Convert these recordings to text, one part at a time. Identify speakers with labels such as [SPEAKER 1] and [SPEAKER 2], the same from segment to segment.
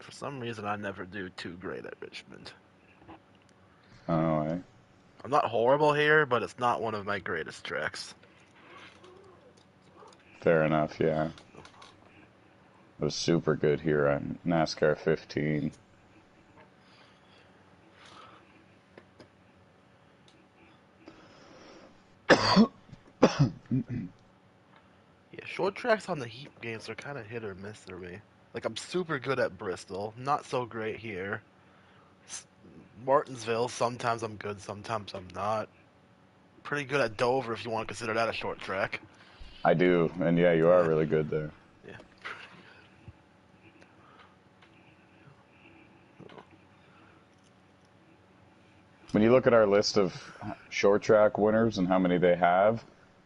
[SPEAKER 1] For some reason, I never do too great at Richmond.
[SPEAKER 2] Oh, eh?
[SPEAKER 1] I'm not horrible here, but it's not one of my greatest tracks.
[SPEAKER 2] Fair enough, yeah. It was super good here on NASCAR 15.
[SPEAKER 1] Yeah, short tracks on the Heat games are kind of hit or miss for me. Like, I'm super good at Bristol, not so great here. Martinsville, sometimes I'm good, sometimes I'm not. Pretty good at Dover if you want to consider that a short track.
[SPEAKER 2] I do, and yeah, you are
[SPEAKER 1] Yeah,
[SPEAKER 2] really good there.
[SPEAKER 1] yeah.
[SPEAKER 2] When you look at our list of short track winners and how many they have,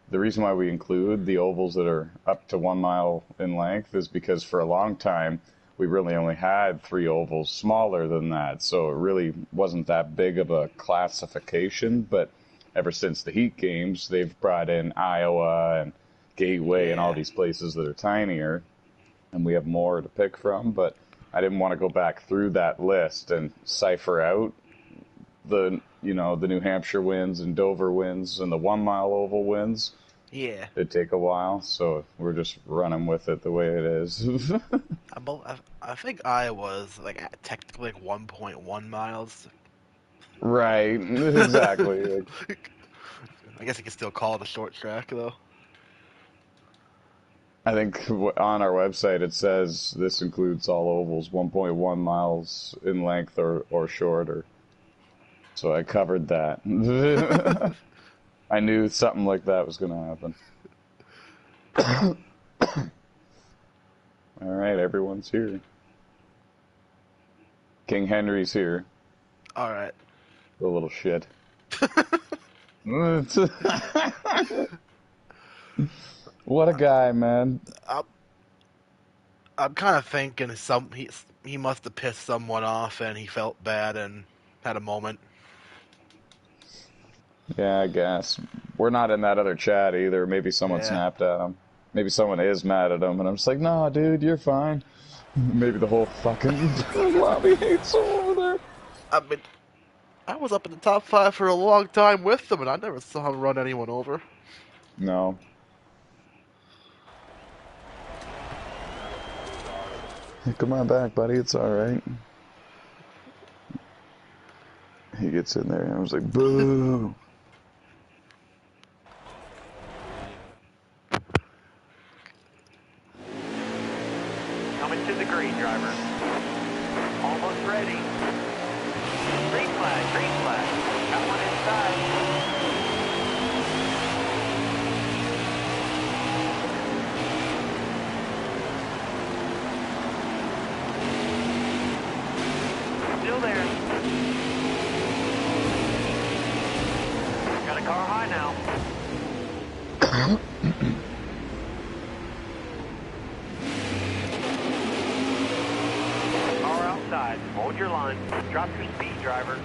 [SPEAKER 2] the reason why we include the ovals that are up to 1 mile in length is because for a long time we really only had 3 ovals smaller than that, so it really wasn't that big of a classification. But ever since the Heat games, they've brought in Iowa and Gateway and all
[SPEAKER 1] Yeah.
[SPEAKER 2] these places that are tinier, and we have more to pick from. But I didn't want to go back through that list and cipher out the the New Hampshire wins and Dover wins and the 1 mile oval wins.
[SPEAKER 1] Yeah.
[SPEAKER 2] It'd take a while, so we're just running with it the way it is.
[SPEAKER 1] I think Iowa's like technically like 1.1 miles.
[SPEAKER 2] Right, exactly. Like,
[SPEAKER 1] I guess you can still call it a short track though.
[SPEAKER 2] I think on our website it says this includes all ovals 1.1 miles in length or shorter. So I covered that. I knew something like that was going to happen. All right, everyone's here. King Henry's here.
[SPEAKER 1] All right.
[SPEAKER 2] The little shit. What a guy, man.
[SPEAKER 1] I'm, I'm kind of thinking he must have pissed someone off and he felt bad and had a moment.
[SPEAKER 2] Yeah, I guess. We're not in that other chat either. Maybe someone
[SPEAKER 1] Yeah.
[SPEAKER 2] snapped at him. Maybe someone is mad at him, and I'm just like, nah, dude, you're fine. Maybe the whole fucking lobby hates him over there.
[SPEAKER 1] I mean, I was up in the top 5 for a long time with them, and I never saw him run anyone over.
[SPEAKER 2] No. Hey, come on back, buddy. It's all right. He gets in there, and I was like, boo.
[SPEAKER 3] Coming to the green, driver. Almost ready. Green flag, green flag. Got one inside. Still there. Got a car high now. Car outside. Hold your line. Drop your speed, driver.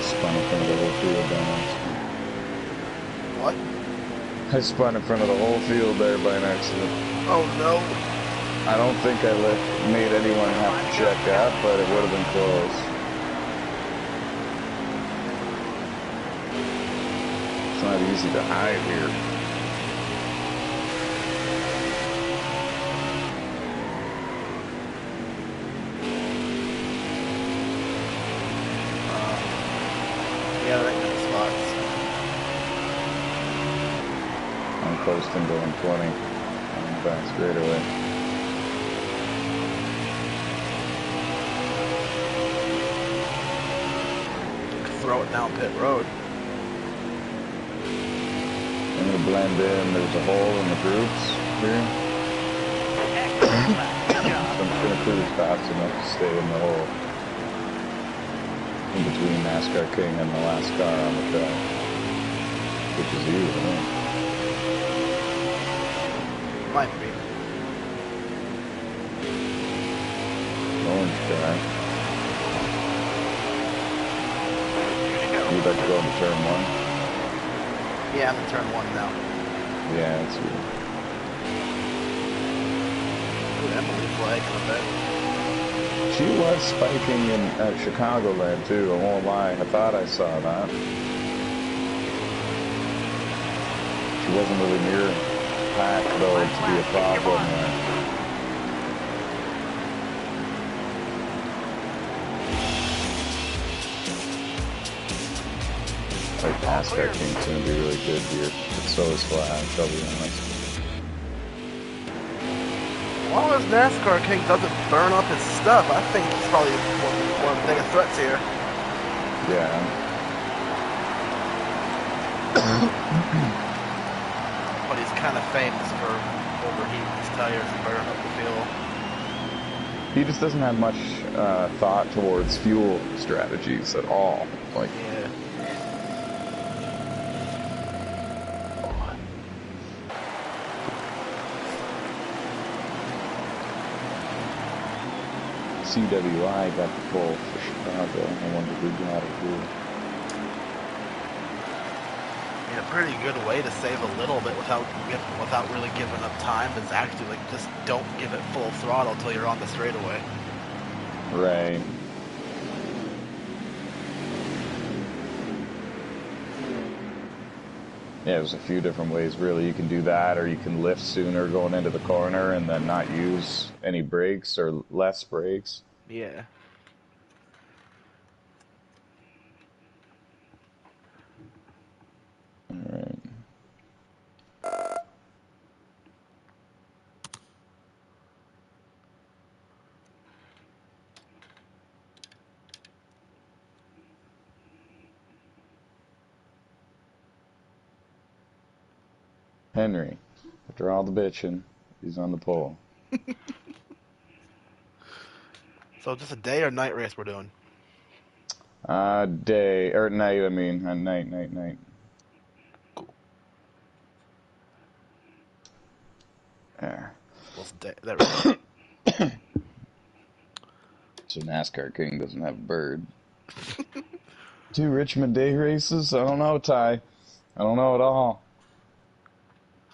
[SPEAKER 2] Spun in front of the whole field by accident.
[SPEAKER 1] What?
[SPEAKER 2] I spun in front of the whole field there by an accident.
[SPEAKER 1] Oh no.
[SPEAKER 2] I don't think I made anyone have to check up, but it would have been close. It's not easy to hide here.
[SPEAKER 1] Yeah, that kind of spots.
[SPEAKER 2] I'm coasting going 20 on the back straightaway.
[SPEAKER 1] Throw it down pit road.
[SPEAKER 2] blend in. There's a hole in the groups here.
[SPEAKER 3] Excellent lap. Good
[SPEAKER 2] So
[SPEAKER 3] job.
[SPEAKER 2] I'm just going to cruise fast enough to stay in the hole. In between NASCAR King and the last car on the track. Which is you, I think.
[SPEAKER 1] Might be.
[SPEAKER 2] Orange car.
[SPEAKER 3] Here to go.
[SPEAKER 2] You'd like to go into turn 1?
[SPEAKER 1] Yeah, I'm in turn 1 now.
[SPEAKER 2] Yeah, it's you.
[SPEAKER 1] Ooh, Emily flagging a bit.
[SPEAKER 2] She was spiking in at Chicagoland too, I won't lie. I thought I saw that. She wasn't really near pack though to be a problem there. Like NASCAR King's gonna be really good here, but so is Flash, I'll be honest.
[SPEAKER 1] As long as NASCAR King doesn't burn up his stuff, I think he's probably one of the biggest threats here.
[SPEAKER 2] Yeah.
[SPEAKER 1] But he's kind of famous for overheating his tires and burning up the fuel.
[SPEAKER 2] He just doesn't have much thought towards fuel strategies at all. Like,
[SPEAKER 1] Yeah.
[SPEAKER 2] CWI got the pole for Chicago. I wonder who got it here.
[SPEAKER 1] I mean, a pretty good way to save a little bit without really giving up time is actually like just don't give it full throttle till you're on the straightaway.
[SPEAKER 2] Right. Yeah, there's a few different ways really. You can do that, or you can lift sooner going into the corner and then not use any brakes or less brakes.
[SPEAKER 1] Yeah.
[SPEAKER 2] Alright. Henry, after all the bitching, he's on the pole.
[SPEAKER 1] So just a day or night race we're doing?
[SPEAKER 2] Day, or night, I mean. Night.
[SPEAKER 1] Cool.
[SPEAKER 2] There.
[SPEAKER 1] Well, it's day. There we go.
[SPEAKER 2] So NASCAR King doesn't have a bird. 2 Richmond day races? I don't know, Ty. I don't know at all.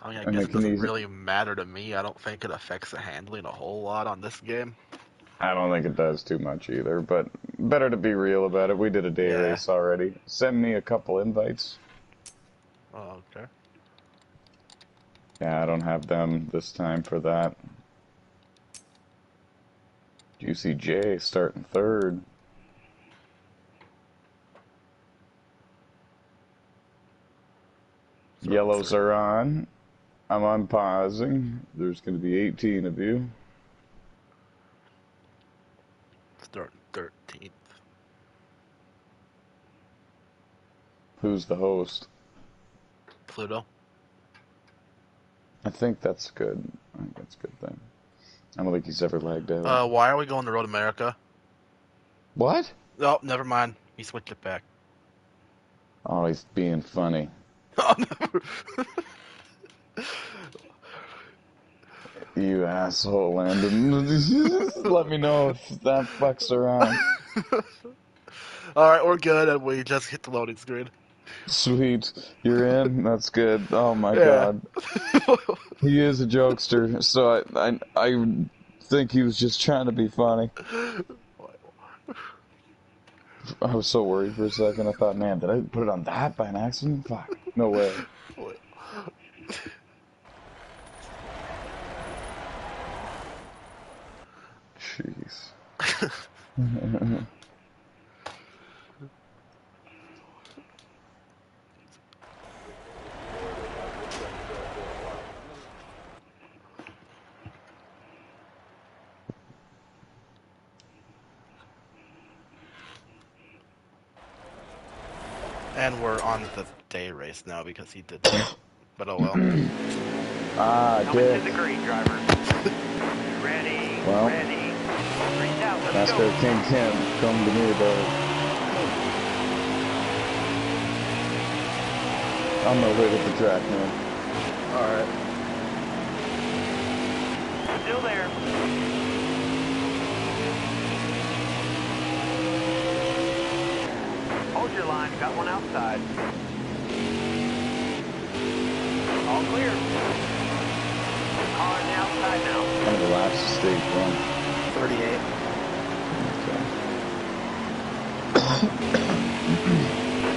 [SPEAKER 1] I mean, I
[SPEAKER 2] And
[SPEAKER 1] guess
[SPEAKER 2] they
[SPEAKER 1] it
[SPEAKER 2] can
[SPEAKER 1] doesn't
[SPEAKER 2] easily,
[SPEAKER 1] really matter to me. I don't think it affects the handling a whole lot on this game.
[SPEAKER 2] I don't think it does too much either, but better to be real about it. We did a day
[SPEAKER 1] Yeah.
[SPEAKER 2] race already. Send me a couple invites.
[SPEAKER 1] Oh, okay.
[SPEAKER 2] Yeah, I don't have them this time for that. Juicy J starting 3rd. Yellows are on. I'm unpausing. There's going to be 18 of you.
[SPEAKER 1] Starting 13th.
[SPEAKER 2] Who's the host?
[SPEAKER 1] Pluto.
[SPEAKER 2] I think that's good. I think that's a good thing. I don't think he's ever lagged out.
[SPEAKER 1] Why are we going to Road America?
[SPEAKER 2] What?
[SPEAKER 1] Oh, never mind. He switched it back.
[SPEAKER 2] Oh, he's being funny.
[SPEAKER 1] Oh, never.
[SPEAKER 2] You asshole, Landon. Let me know if that fucks around.
[SPEAKER 1] Alright, we're good, and we just hit the loading screen.
[SPEAKER 2] Sweet. You're in? That's good. Oh my
[SPEAKER 1] Yeah.
[SPEAKER 2] god. He is a jokester, so I think he was just trying to be funny. I was so worried for a second. I thought, man, did I put it on that by an accident? Fuck. No way. Jeez.
[SPEAKER 1] And we're on the day race now because he did that. but oh well.
[SPEAKER 2] Ah,
[SPEAKER 3] Coming to
[SPEAKER 2] dick.
[SPEAKER 3] the green, driver. Ready,
[SPEAKER 2] Well,
[SPEAKER 3] ready. Reach out, let's go.
[SPEAKER 2] NASCAR King Kim, come to me about it. I'm gonna wait at the track, man.
[SPEAKER 1] Alright.
[SPEAKER 3] Still there. Hold your line, got one outside. All clear. Car on the outside now.
[SPEAKER 2] Kind of elapsed the stage one.
[SPEAKER 1] 38.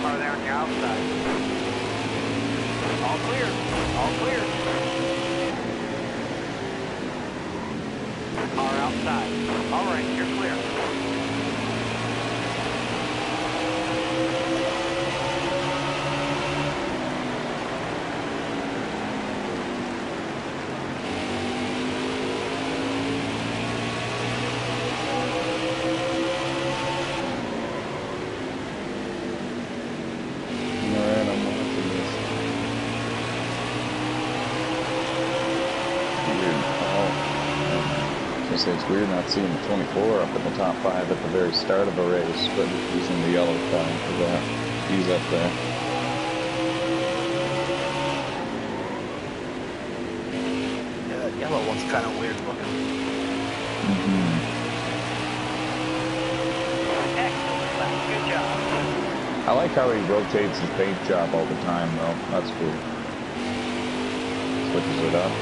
[SPEAKER 3] Car there on your outside. All clear. All clear. Car outside. All right, you're clear.
[SPEAKER 2] Alright, I'm watching this. Weird. Oh. I was gonna say it's weird not seeing the 24 up in the top 5 at the very start of a race, but he's in the yellow car for that. He's up there.
[SPEAKER 1] Yeah, that yellow one's kind of weird looking.
[SPEAKER 3] Excellent. Good job.
[SPEAKER 2] I like how he rotates his paint job all the time, though. That's cool. Switches it up.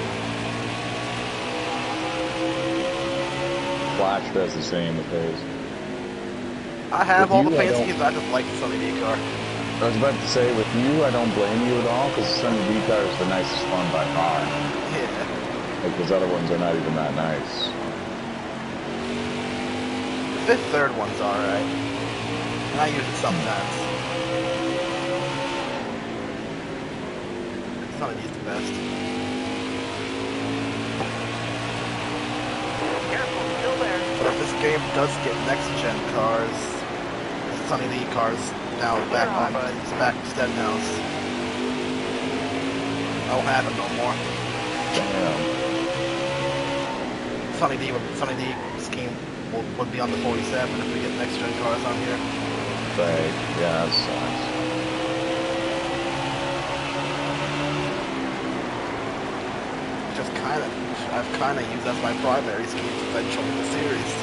[SPEAKER 2] Flash does the same with his.
[SPEAKER 1] I have
[SPEAKER 2] With
[SPEAKER 1] all
[SPEAKER 2] you,
[SPEAKER 1] the
[SPEAKER 2] I
[SPEAKER 1] paint
[SPEAKER 2] don't-
[SPEAKER 1] schemes. I just like the Sunny D car.
[SPEAKER 2] I was about to say, with you, I don't blame you at all, because the Sunny D car is the nicest one by far.
[SPEAKER 1] Yeah.
[SPEAKER 2] Like, those other ones are not even that nice.
[SPEAKER 1] The fifth third one's alright. And I use it sometimes. Sunny D's the best.
[SPEAKER 3] Careful, still there.
[SPEAKER 1] But if this game does get next gen cars, Sunny D cars now back on back to Stenhouse. I won't have it no more.
[SPEAKER 2] Damn.
[SPEAKER 1] Sunny D scheme would be on the 47 if we get next gen cars on here.
[SPEAKER 2] Right. Yeah, that sucks.
[SPEAKER 1] Just I've kind of used as my primary scheme since I joined the series.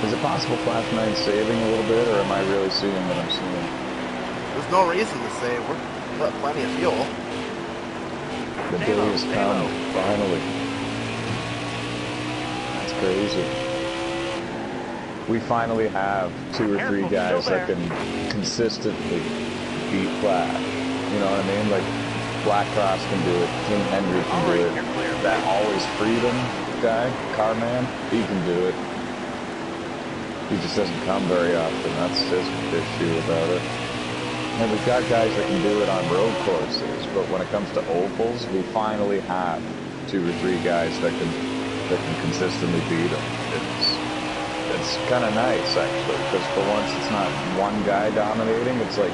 [SPEAKER 2] Is it possible Flash 9's saving a little bit, or am I really seeing what I'm seeing?
[SPEAKER 1] There's no reason to say we've got plenty of fuel.
[SPEAKER 2] The day has come, finally. That's crazy. We finally have 2 or 3 guys that can consistently beat Flash. You know what I mean? Like, Black Cross can do it, King Henry can do it. That Always Freedom guy, Carman, he can do it. He just doesn't come very often. That's his issue about it. And we've got guys that can do it on road courses, but when it comes to ovals, we finally have 2 or 3 guys that can consistently beat him. It's kind of nice, actually, because for once it's not one guy dominating. It's like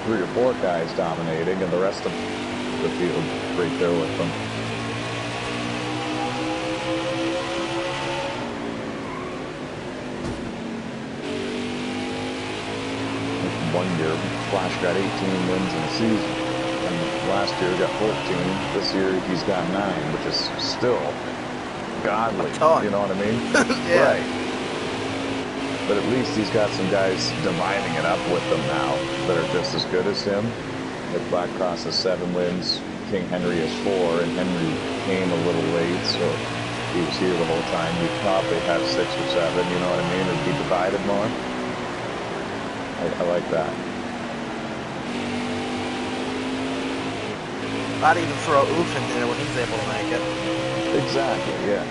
[SPEAKER 2] 3 or 4 guys dominating, and the rest of the field right there with them. One year, Flash got 18 wins in a season, and last year got 14. This year he's got 9, which is still godly. You know what I mean?
[SPEAKER 1] Yeah.
[SPEAKER 2] Right. But at least he's got some guys dividing it up with them now that are just as good as him. Like Black Cross has 7 wins, King Henry has 4, and Henry came a little late, so he was here the whole time. He'd probably have 6 or 7, you know what I mean? It'd be divided more. I like that.
[SPEAKER 1] I'd even throw Oof in there when he's able to make it.
[SPEAKER 2] Exactly, yeah.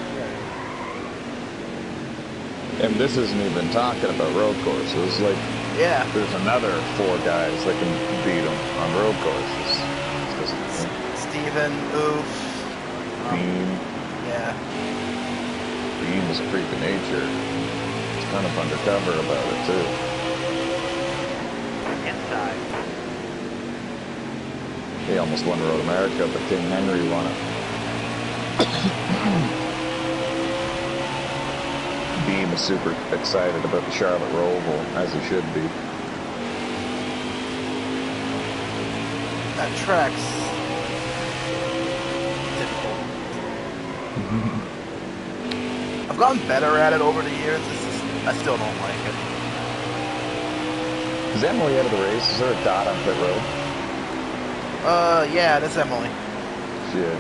[SPEAKER 2] And this isn't even talking about road courses. Like,
[SPEAKER 1] Yeah.
[SPEAKER 2] there's another 4 guys that can beat him on road courses.
[SPEAKER 1] Steven, Oof.
[SPEAKER 2] Beam.
[SPEAKER 1] Yeah.
[SPEAKER 2] Beam is a freak of nature. It's kind of undercover about it too.
[SPEAKER 3] Inside.
[SPEAKER 2] He almost won Road America, but King Henry won it. Beam is super excited about the Charlotte Roval, as he should be.
[SPEAKER 1] That track's difficult. I've gotten better at it over the years. I still don't like it.
[SPEAKER 2] Is Emily out of the race? Is there a dot on pit road?
[SPEAKER 1] Yeah, that's Emily.
[SPEAKER 2] Shit.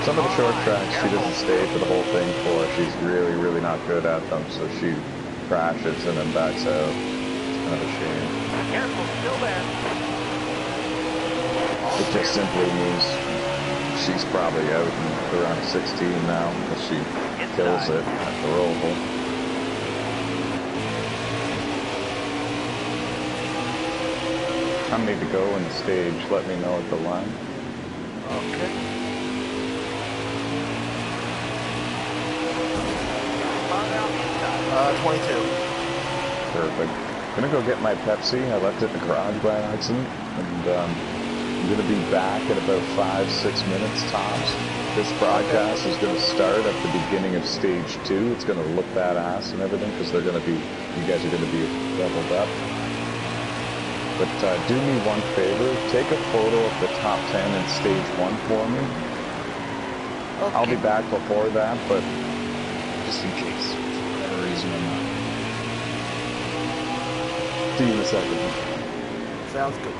[SPEAKER 2] Some of the short tracks she doesn't stay for the whole thing for. She's really, really not good at them, so she crashes and then backs out. It's kind of a shame.
[SPEAKER 3] Careful, still there.
[SPEAKER 2] It just simply means she's probably out in around 16 now, because she kills it at the Roval. I need to go in the stage. Let me know at the line.
[SPEAKER 1] Okay. 22.
[SPEAKER 2] Perfect. I'm gonna go get my Pepsi. I left it in the garage by accident, and I'm gonna be back in about 5-6 minutes tops. This broadcast is gonna start at the beginning of stage 2. It's gonna look badass and everything because you guys are gonna be leveled up. But do me one favor, take a photo of the top 10 in stage 1 for me.
[SPEAKER 1] Okay.
[SPEAKER 2] I'll be back before that, but just in case, for whatever reason I'm not. See you in a second.
[SPEAKER 1] Sounds good.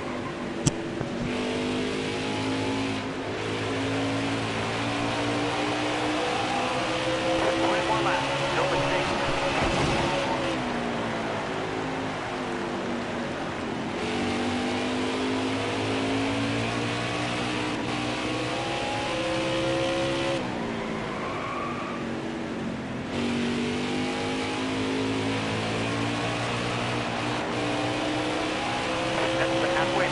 [SPEAKER 3] That's the halfway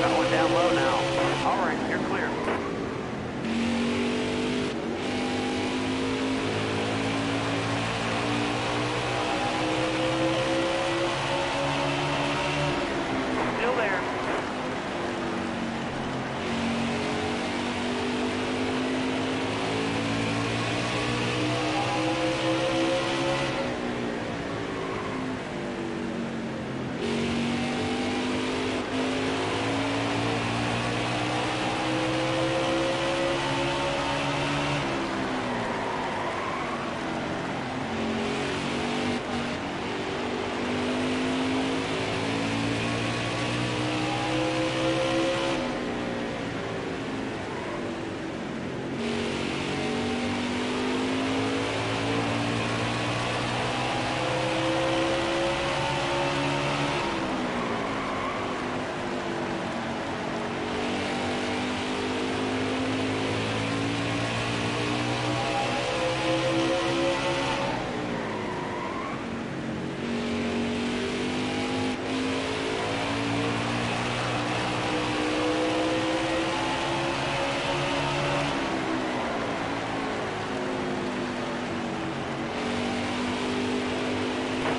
[SPEAKER 3] Got one down low now. All right, you're clear. Still there.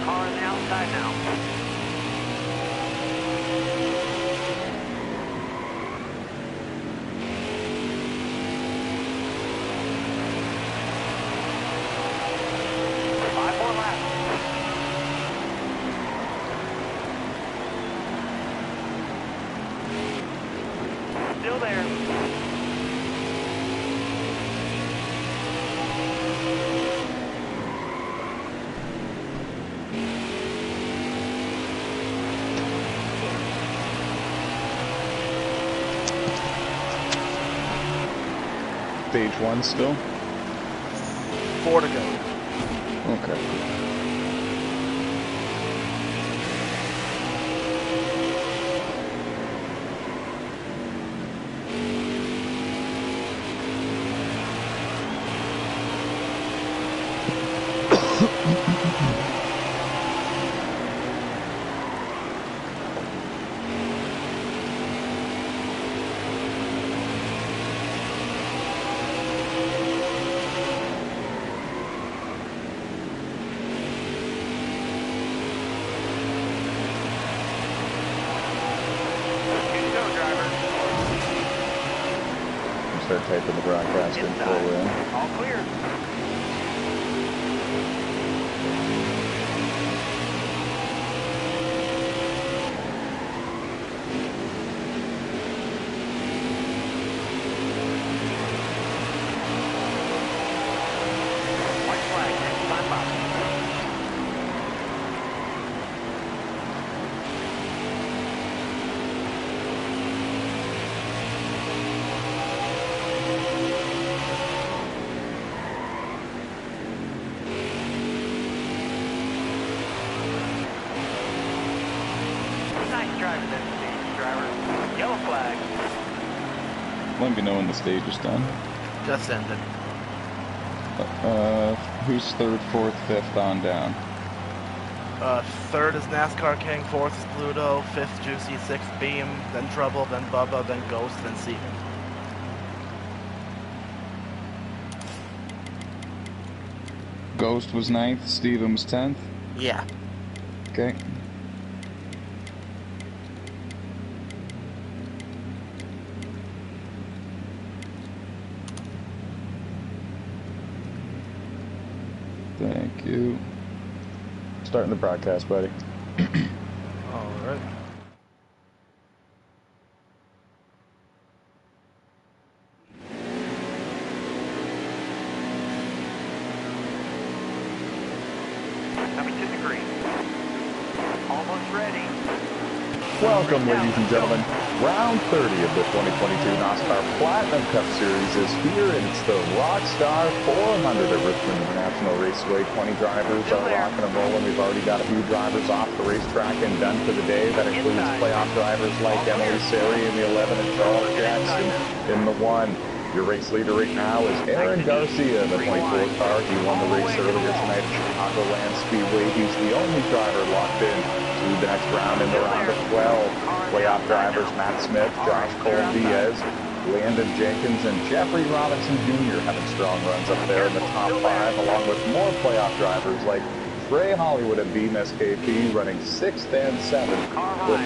[SPEAKER 3] Car on the outside now. Five more laps. Still there.
[SPEAKER 2] Stage 1 still?
[SPEAKER 1] 4 to go.
[SPEAKER 2] Okay. Start typing the broadcast info in.
[SPEAKER 3] All clear. White flag, stand by. Nice driving that stage, driver. Yellow flag.
[SPEAKER 2] Let me know when the stage is done.
[SPEAKER 1] Just ended.
[SPEAKER 2] Who's 3rd, 4th, 5th on down?
[SPEAKER 1] 3rd is NASCAR King, 4th is Pluto, 5th Juicy, 6th Beam, then Trouble, then Bubba, then Ghost, then Steven.
[SPEAKER 2] Ghost was 9th, Steven was 10th.
[SPEAKER 1] Yeah.
[SPEAKER 2] Okay. Thank you. Starting the broadcast, buddy.
[SPEAKER 1] Alright.
[SPEAKER 3] Coming to the green. Almost ready.
[SPEAKER 2] Welcome, ladies and gentlemen. Round 30 of the 2022 NOSSCAR Platinum Cup Series is here, and it's the Rockstar 400 at Richmond International Raceway. 20 drivers are rocking and rolling. We've already got a few drivers off the racetrack and done for the day. That includes playoff drivers like Emily Sari in the 11 and Charles Jackson in the 1. Your race leader right now is Aaron Garcia in the 24 car. He won the race earlier tonight at Chicagoland Speedway. He's the only driver locked in to the next round in the round of 12. playoff drivers Matt Smith, Josh Cole Diaz, Landon Jenkins, and Jeffrey Robinson Jr. having strong runs up there in the top 5, along with more playoff drivers like Trey Hollywood and Beam SKP running 6th and 7th, with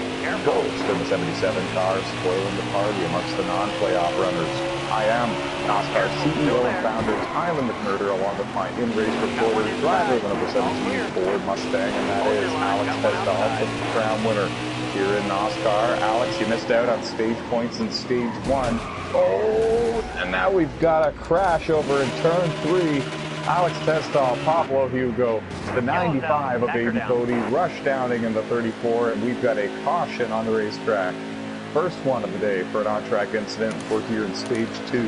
[SPEAKER 2] Ghost in the 77 car spoiling the party amongst the non-playoff runners. I am NOSSCAR CEO and founder Tyler McMurder, along with my in-race reporter, driver of the number 17 Ford Mustang, and that is Alex Tesdahl, the crown winner here in NOSSCAR. Alex, you missed out on stage points in stage 1. Oh, and now we've got a crash over in turn 3. Alex Tesdahl, Pablo Hugo, the 95 of Aiden Cody, Rush Downing in the 34, and we've got a caution on the racetrack. First one of the day for an on-track incident. We're here in stage 2.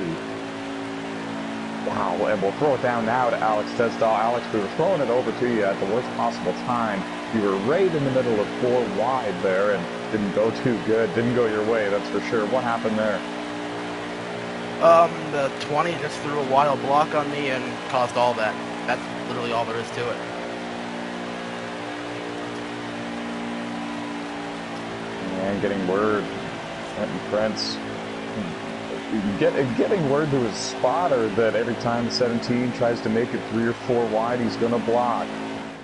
[SPEAKER 2] Wow, and we'll throw it down now to Alex Tesdahl. Alex, we were throwing it over to you at the worst possible time. You were right in the middle of 4 wide there and didn't go too good. Didn't go your way, that's for sure. What happened there?
[SPEAKER 1] The 20 just threw a wild block on me and caused all that. That's literally all there is to it.
[SPEAKER 2] And getting word, Trenton Prince, getting word to his spotter that every time the 17 tries to make it 3 or 4 wide, he's going to block.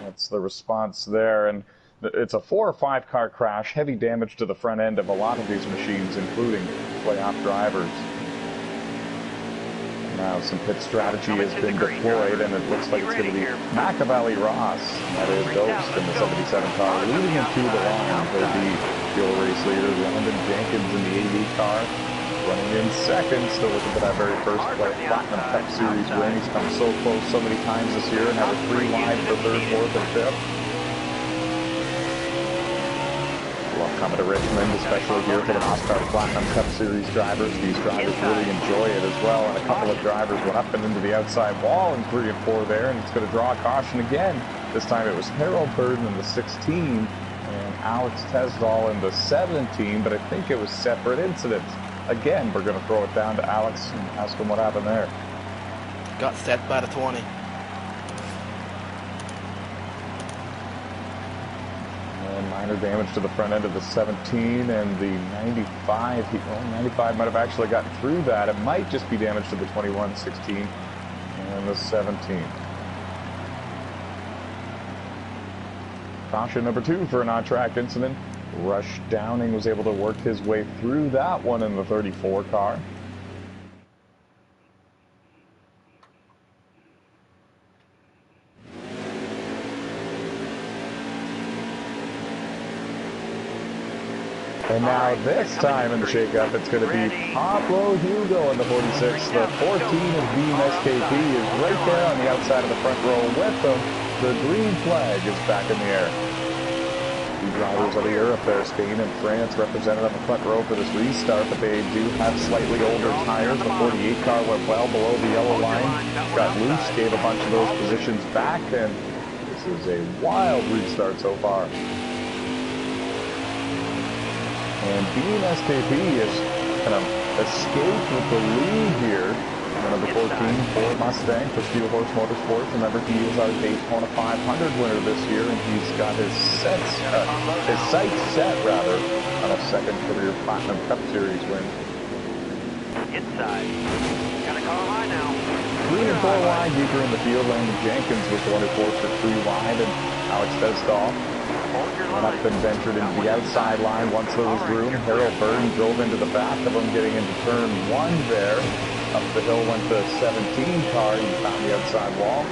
[SPEAKER 2] That's the response there. And it's a 4 or 5 car crash, heavy damage to the front end of a lot of these machines, including playoff drivers. Now some pit strategy has been deployed, and it looks like it's going to be Machiavelli Ross, that is Ghost in the 77 car, leading into the line. He'll be fuel race leader. Landon Jenkins in the 80 car, running in second, still looking for that very first Platinum Cup Series win. He's come so close so many times this year, and have a 3 wide for 3rd, 4th, and 5th. Love coming to Richmond, especially here for the NOSSCAR Platinum Cup Series drivers. These drivers really enjoy it as well, and a couple of drivers went up and into the outside wall in 3 and 4 there, and it's going to draw a caution again. This time it was Harold Burden in the 16 and Alex Tesdahl in the 17, but I think it was separate incidents. Again, we're going to throw it down to Alex and ask him what happened there.
[SPEAKER 1] Got set by the 20.
[SPEAKER 2] And minor damage to the front end of the 17 and the 95. 95 might have actually gotten through that. It might just be damage to the 21, 16, and the 17. Caution number 2 for an on-track incident. Rush Downing was able to work his way through that one in the 34 car. And now this time in the shakeup, it's going to be Pablo Hugo in the 46. The 14 of Beam SKP is right there on the outside of the front row with them. The green flag is back in the air. Two drivers out of Europe there, Spain and France, represented on the front row for this restart, but they do have slightly older tires. The 48 car went well below the yellow line, got loose, gave a bunch of those positions back, and this is a wild restart so far. And Beam SKP has kind of escaped with the lead here. Number 14, Ford Mustang for Steel Horse Motorsports. Remember, he is our Daytona 500 winner this year, and he's got his sights set on a second career Platinum Cup Series win.
[SPEAKER 3] Inside. Gotta call a line now.
[SPEAKER 2] 3 and 4 wide, deeper in the field. Landon Jenkins was the one who forced for 3 wide, and Alex Tesdahl went up and ventured into the outside line once there was room. Harold Burden drove into the back of him, getting into turn 1 there. Up the hill went the 17 car, he found the outside wall.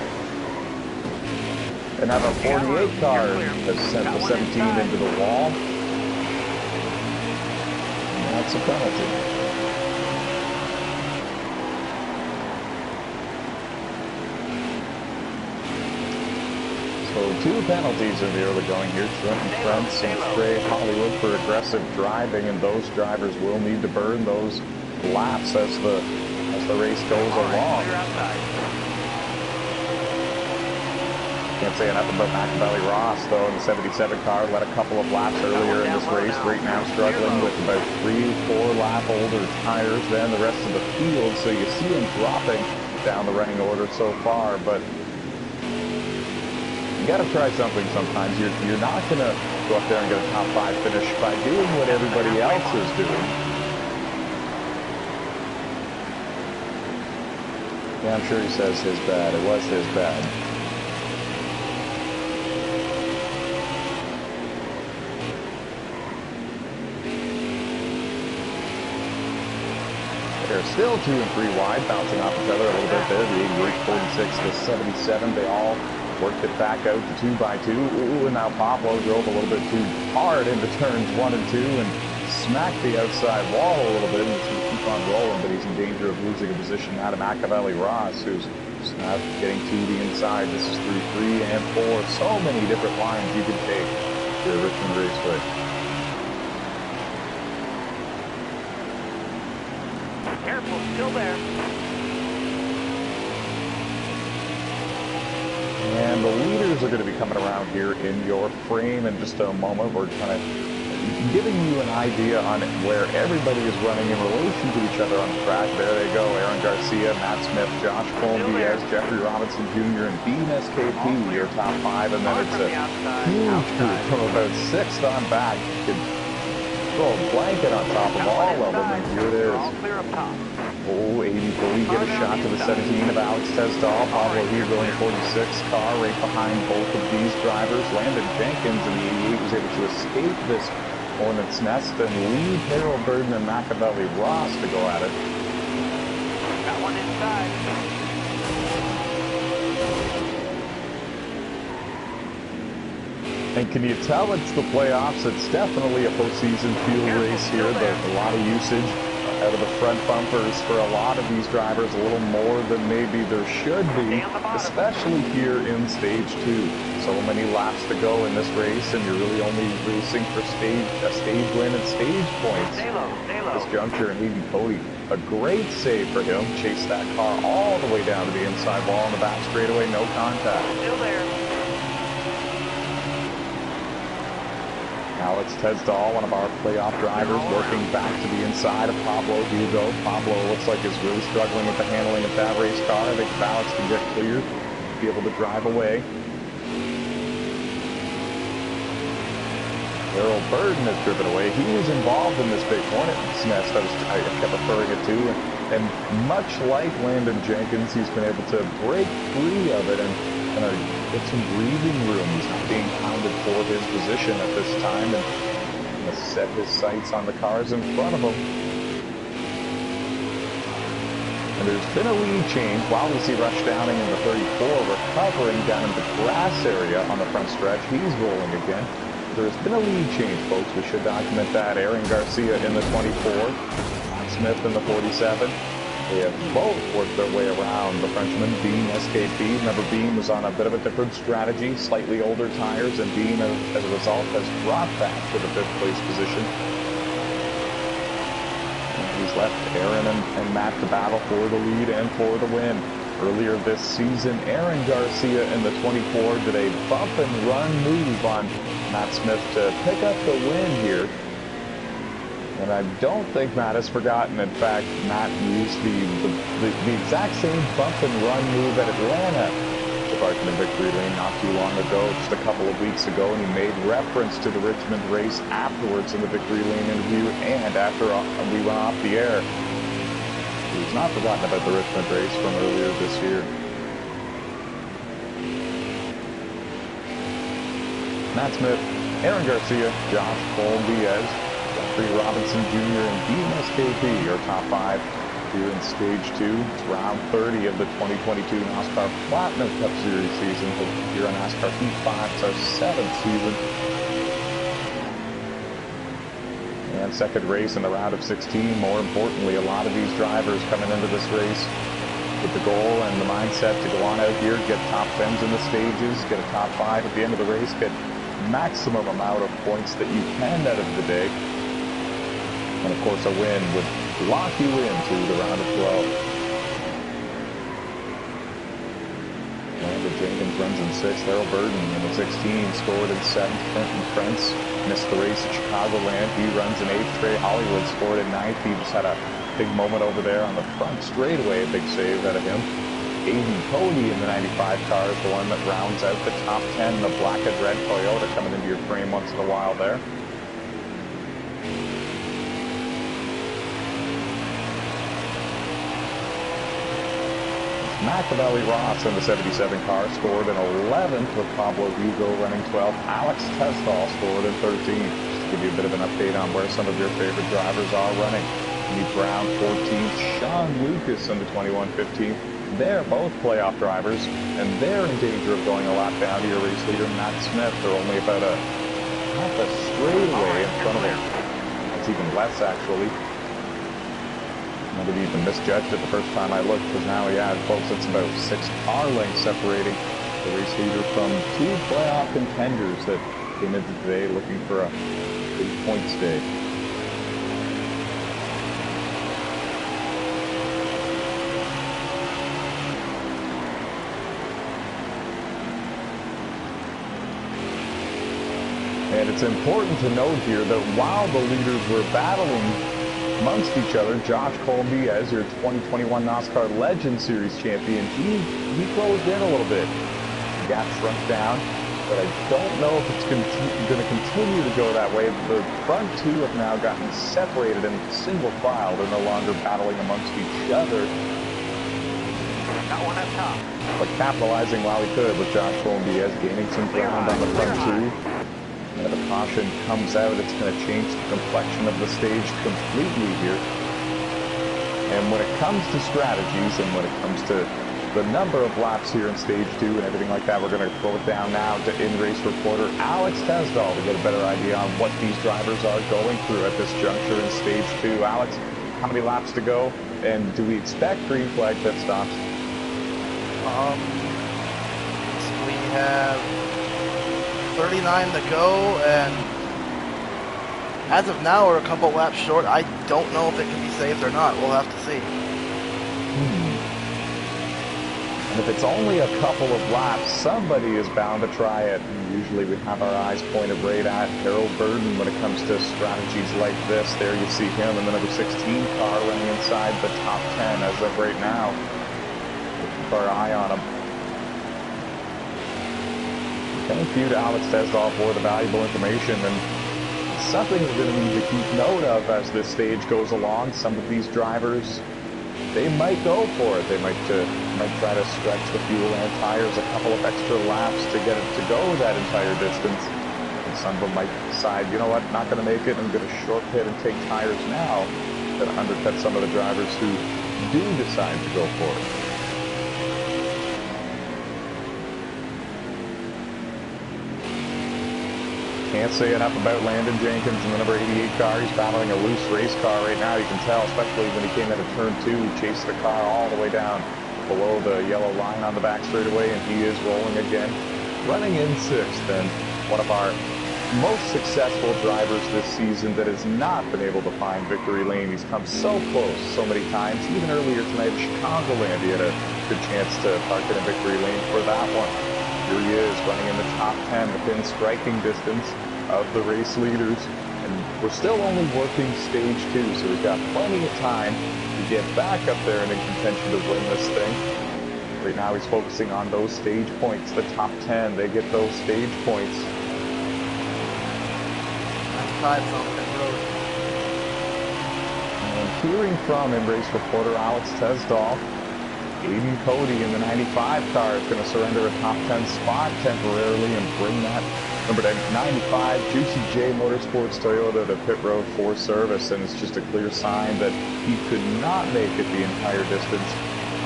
[SPEAKER 2] And now the 48 car has sent the 17 into the wall. And that's a penalty. So 2 penalties in the early going here. Trenton Prince and Trey Hollywood for aggressive driving, and those drivers will need to burn those laps as the race goes along. Can't say enough about Machiavelli Ross, though, in the 77 car. Led a couple of laps earlier in this race. Right now struggling with about 3-4 lap older tires than the rest of the field. So you see him dropping down the running order so far, but you got to try something sometimes. You're not going to go up there and get a top 5 finish by doing what everybody else is doing. Yeah, I'm sure he says his bad. It was his bad. They're still 2 and 3 wide, bouncing off each other a little bit there. The 88, 46, the 77, they all worked it back out to 2x2. Ooh, and now Pablo drove a little bit too hard into turns 1 and 2 and smacked the outside wall a little bit. He's going to keep on rolling, but he's in danger of losing a position now to Machiavelli-Ross, who's just now getting to the inside. This is 3, 3, and 4. So many different lines you can take here at Richmond Raceway.
[SPEAKER 3] Careful, still there.
[SPEAKER 2] And the leaders are going to be coming around here in your frame in just a moment. We're kind of giving you an idea on where everybody is running in relation to each other on the track. There they go. Aaron Garcia, Matt Smith, Josh Colm-Diaz, Jeffrey Robinson Jr., and Bean SKP, your top 5. And then it's a huge group from about 6th on back. You could throw a blanket on top of all of them. And here it is. Oh, 80-40, get a shot to the 17 of Alex Tesdall. Pablo here going 46. Car right behind both of these drivers. Landon Jenkins in the 88 was able to escape this hornet's nest and leave Harold Burden and Machiavelli-Ross to go at it.
[SPEAKER 3] Got one inside.
[SPEAKER 2] And can you tell it's the playoffs? It's definitely a postseason field race here. There's a lot of usage out of the front bumpers for a lot of these drivers, a little more than maybe there should be, especially here in stage 2. So many laps to go in this race, and you're really only racing for a stage win and stage points.
[SPEAKER 3] Stay low, stay low.
[SPEAKER 2] This juncture, and Hayden Cody, a great save for him. Chased that car all the way down to the inside wall on the back straightaway, no contact.
[SPEAKER 3] Still there.
[SPEAKER 2] Alex Tesdall, one of our playoff drivers, working back to the inside of Pablo Hugo. Pablo looks like he's really struggling with the handling of that race car. I think Alex can get clear, be able to drive away. Harold Burden has driven away. He was involved in this big hornet's nest. I kept referring it to. And much like Landon Jenkins, he's been able to break free of it and get some breathing room. He's not being pounded for his position at this time and set his sights on the cars in front of him. And there's been a lead change. While we see Rush Downing in the 34 recovering down in the grass area on the front stretch, he's rolling again. There's been a lead change, folks. We should document that. Aaron Garcia in the 24, Matt Smith in the 47. They have both worked their way around the Frenchman, Bean SKP. Remember, Bean was on a bit of a different strategy, slightly older tires, and Bean, as a result, has dropped back to the 5th place position. And he's left Aaron and Matt to battle for the lead and for the win. Earlier this season, Aaron Garcia in the 24 did a bump and run move on Matt Smith to pick up the win here. And I don't think Matt has forgotten. In fact, Matt used the exact same bump and run move at Atlanta, departing the victory lane not too long ago, just a couple of weeks ago, and he made reference to the Richmond race afterwards in the victory lane interview and after we went off the air. He's not forgotten about the Richmond race from earlier this year. Matt Smith, Aaron Garcia, Josh Colm-Diaz, Jeffrey Robinson Jr., and Bean SKP are top 5 here in stage 2. It's round 30 of the 2022 NOSSCAR Platinum Cup Series season. Here on NASCAR Heat 5, it's our 7th season. And second race in the round of 16. More importantly, a lot of these drivers coming into this race with the goal and the mindset to go on out here, get top 10s in the stages, get a top 5 at the end of the race, get maximum amount of points that you can out of the day. And of course, a win would lock you into the round of 12. Landon Jenkins runs in 6th. Harold Burden in the 16 scored in 7th. Quentin Prince missed the race at Chicagoland. He runs in 8th. Trey Hollywood scored in 9th. He just had a big moment over there on the front straightaway. A big save out of him. Aiden Cody in the 95 car is the one that rounds out the top 10. The black and red Toyota coming into your frame once in a while there. Machiavelli Ross in the 77 car scored in 11th with Pablo Hugo running 12th. Alex Tesdall scored in 13th. Just to give you a bit of an update on where some of your favorite drivers are running. Lee Brown 14th, Sean Lucas in the 21 15th. They're both playoff drivers, and they're in danger of going a lap down to your race leader, Matt Smith. They're only about half a straightaway in front of him. It's even less, actually. I might have even misjudged it the first time I looked, because now, yeah, folks, it's about 6 car lengths separating the race leader from 2 playoff contenders that came into today looking for a big points day. And it's important to note here that while the leaders were battling amongst each other, Josh Colby-Diaz, your 2021 NOSSCAR Legend Series champion, he closed in a little bit. The gap shrunk down, but I don't know if it's going to continue to go that way. The front two have now gotten separated in single file. They're no longer battling amongst each other.
[SPEAKER 3] Got one up top.
[SPEAKER 2] But capitalizing while he could with Josh Colby-Diaz gaining some ground on the front two. And if a caution comes out, it's going to change the complexion of the stage completely here. And when it comes to strategies and when it comes to the number of laps here in stage 2 and everything like that, we're going to throw it down now to in-race reporter Alex Tesdall to get a better idea on what these drivers are going through at this juncture in stage 2. Alex, how many laps to go? And do we expect green flag pit stops?
[SPEAKER 1] We have 39 to go, and as of now we're a couple laps short. I don't know if it can be saved or not. We'll have to see.
[SPEAKER 2] And if it's only a couple of laps, somebody is bound to try it. And usually we have our eyes pointed right at Harold Burden when it comes to strategies like this. There you see him in the number 16 car running inside the top 10 as of right now. We'll keep our eye on him. Thank you to Alex Tesdall for the valuable information, and something we're going to need to keep note of as this stage goes along. Some of these drivers, they might go for it. They might try to stretch the fuel and tires a couple of extra laps to get it to go that entire distance. And some of them might decide, you know what, not going to make it. I'm going to short pit and take tires now to undercut some of the drivers who do decide to go for it. Can't say enough about Landon Jenkins in the number 88 car. He's battling a loose race car right now. You can tell, especially when he came into turn 2, he chased the car all the way down below the yellow line on the back straightaway, and he is rolling again, running in 6th. And one of our most successful drivers this season that has not been able to find victory lane. He's come so close so many times. Even earlier tonight in Chicagoland, he had a good chance to park in a victory lane for that one. Here he is running in the top 10 within striking distance of the race leaders. And we're still only working stage 2, so we've got plenty of time to get back up there and in contention to win this thing. Right now he's focusing on those stage points. The top 10, they get those stage points. And hearing from in-race reporter Alex Tesdall, Aiden Cody in the 95 car is going to surrender a top 10 spot temporarily and bring that number 95 Juicy J Motorsports Toyota to pit road for service. And it's just a clear sign that he could not make it the entire distance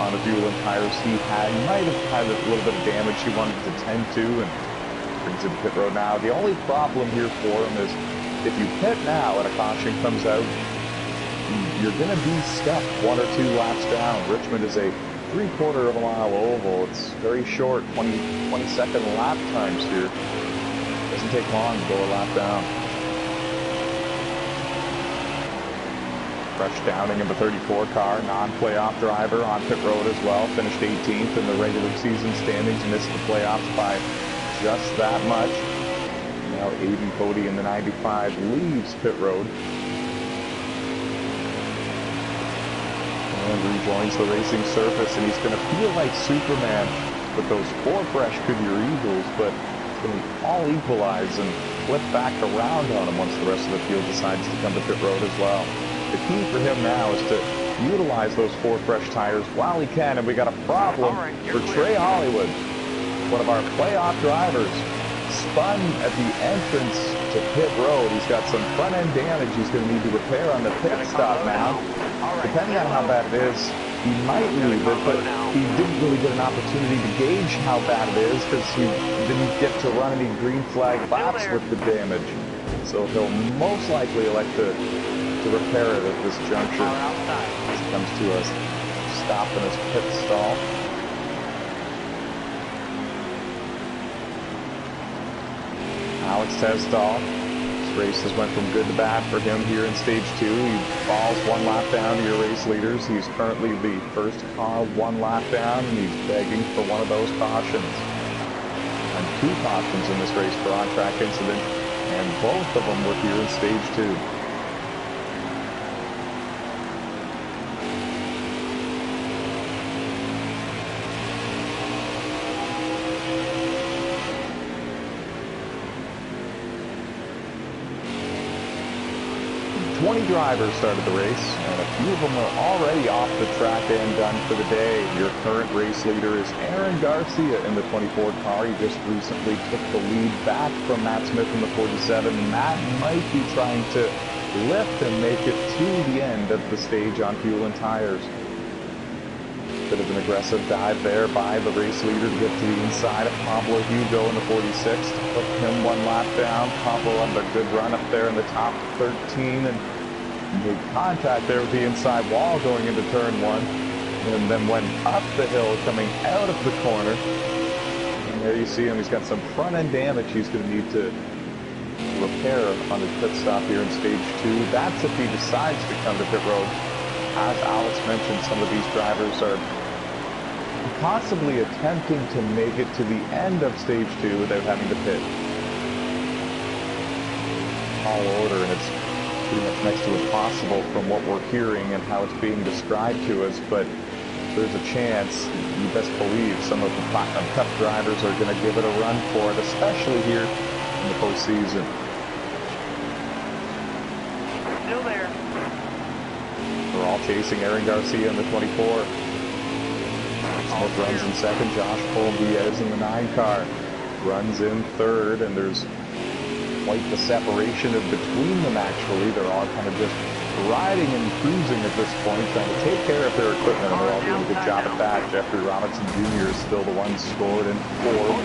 [SPEAKER 2] on the fuel and tires he had. He might have had a little bit of damage he wanted to tend to, and brings him to pit road now. The only problem here for him is if you pit now and a caution comes out, you're going to be stuck 1 or 2 laps down. Richmond is a 3/4 of a mile oval. It's very short, 20-second lap times here. Doesn't take long to go a lap down. Fresh Downing in the 34 car, non-playoff driver on pit road as well. Finished 18th in the regular season standings, missed the playoffs by just that much. Now Aiden Cody in the 95 leaves pit road. And rejoins the racing surface, and he's going to feel like Superman with those 4 fresh Goodyear Eagles, but it's going to all equalize and flip back around on him once the rest of the field decides to come to pit road as well. The key for him now is to utilize those 4 fresh tires while he can, and we got a problem for Trey Hollywood, one of our playoff drivers. Spun at the entrance to pit road. He's got some front end damage he's going to need to repair on the pit stop now. Depending on how bad it is, he might leave it, but he didn't really get an opportunity to gauge how bad it is because he didn't get to run any green flag laps with the damage. So he'll most likely elect to repair it at this juncture as it comes to a stop in his pit stall. Alex Tesdall, this race has went from good to bad for him here in stage 2. He falls 1 lap down to your race leaders. He's currently the first car 1 lap down, and he's begging for one of those cautions. And 2 cautions in this race for on-track incident, and both of them were here in stage 2. 20 drivers started the race, and a few of them are already off the track and done for the day. Your current race leader is Aaron Garcia in the 24 car. He just recently took the lead back from Matt Smith in the 47. Matt might be trying to lift and make it to the end of the stage on fuel and tires. Bit of an aggressive dive there by the race leader to get to the inside of Pablo Hugo in the 46 to put him 1 lap down. Pablo had a good run up there in the top 13 and made contact there with the inside wall going into turn 1, and then went up the hill coming out of the corner. And there you see him. He's got some front end damage he's going to need to repair on his pit stop here in stage 2. That's if he decides to come to pit road. As Alex mentioned, some of these drivers are possibly attempting to make it to the end of stage 2 without having to pit. All order, and it's pretty much next to impossible from what we're hearing and how it's being described to us, but there's a chance, you best believe, some of the Platinum Cup drivers are going to give it a run for it, especially here in the postseason.
[SPEAKER 3] Still there.
[SPEAKER 2] We're all chasing Aaron Garcia in the 24. Smith runs in second. Josh Cole-Diaz in the 9 car runs in third, and there's quite the separation of between them actually. They're all kind of just riding and cruising at this point, trying to take care of their equipment, and they're all doing a good job at that. Jeffrey Robinson Jr. is still the one scored in 4th.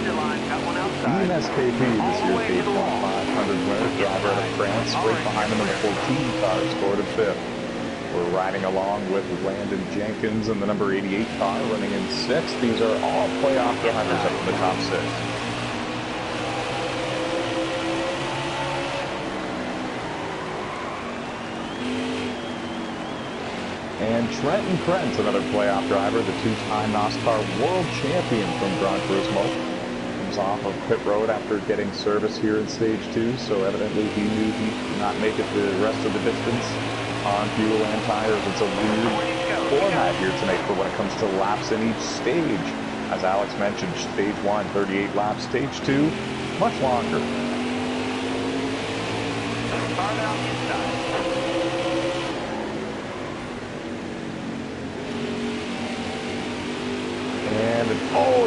[SPEAKER 2] Team SKP, this year's Daytona 500 winner, driver out of France, right behind him in the 14 car, scored in 5th. We're riding along with Landon Jenkins in the number 88 car, running in 6th. These are all playoff drivers up in the top 6. And Trenton Krentz, another playoff driver, the 2-time NOSSCAR world champion from Gran Turismo, comes off of pit road after getting service here in stage 2, so evidently he knew he could not make it the rest of the distance on fuel and tires. It's a weird format here tonight for when it comes to laps in each stage. As Alex mentioned, stage 1, 38 laps, stage 2, much longer. And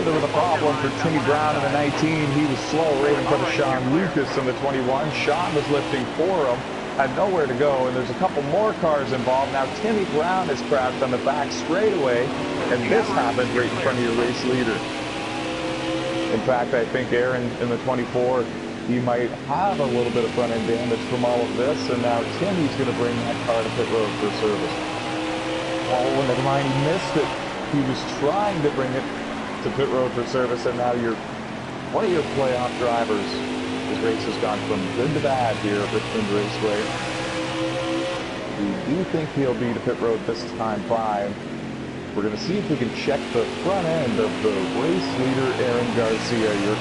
[SPEAKER 2] there was a problem for Timmy Brown in the 19. He was slow right in front of Sean Lucas in the 21. Sean was lifting for him, had nowhere to go, and there's a couple more cars involved. Now Timmy Brown is crashed on the back straightaway, and this happened right in front of your race leader. In fact, I think Aaron in the 24, he might have a little bit of front end damage from all of this, and now Timmy's going to bring that car to pit road for service. Oh, never mind, he missed it. He was trying to bring it to pit road for service, and now one of your playoff drivers. His race has gone from good to bad here at Richmond Raceway. We do think he'll be to pit road this time by. We're going to see if we can check the front end of the race leader, Aaron Garcia. You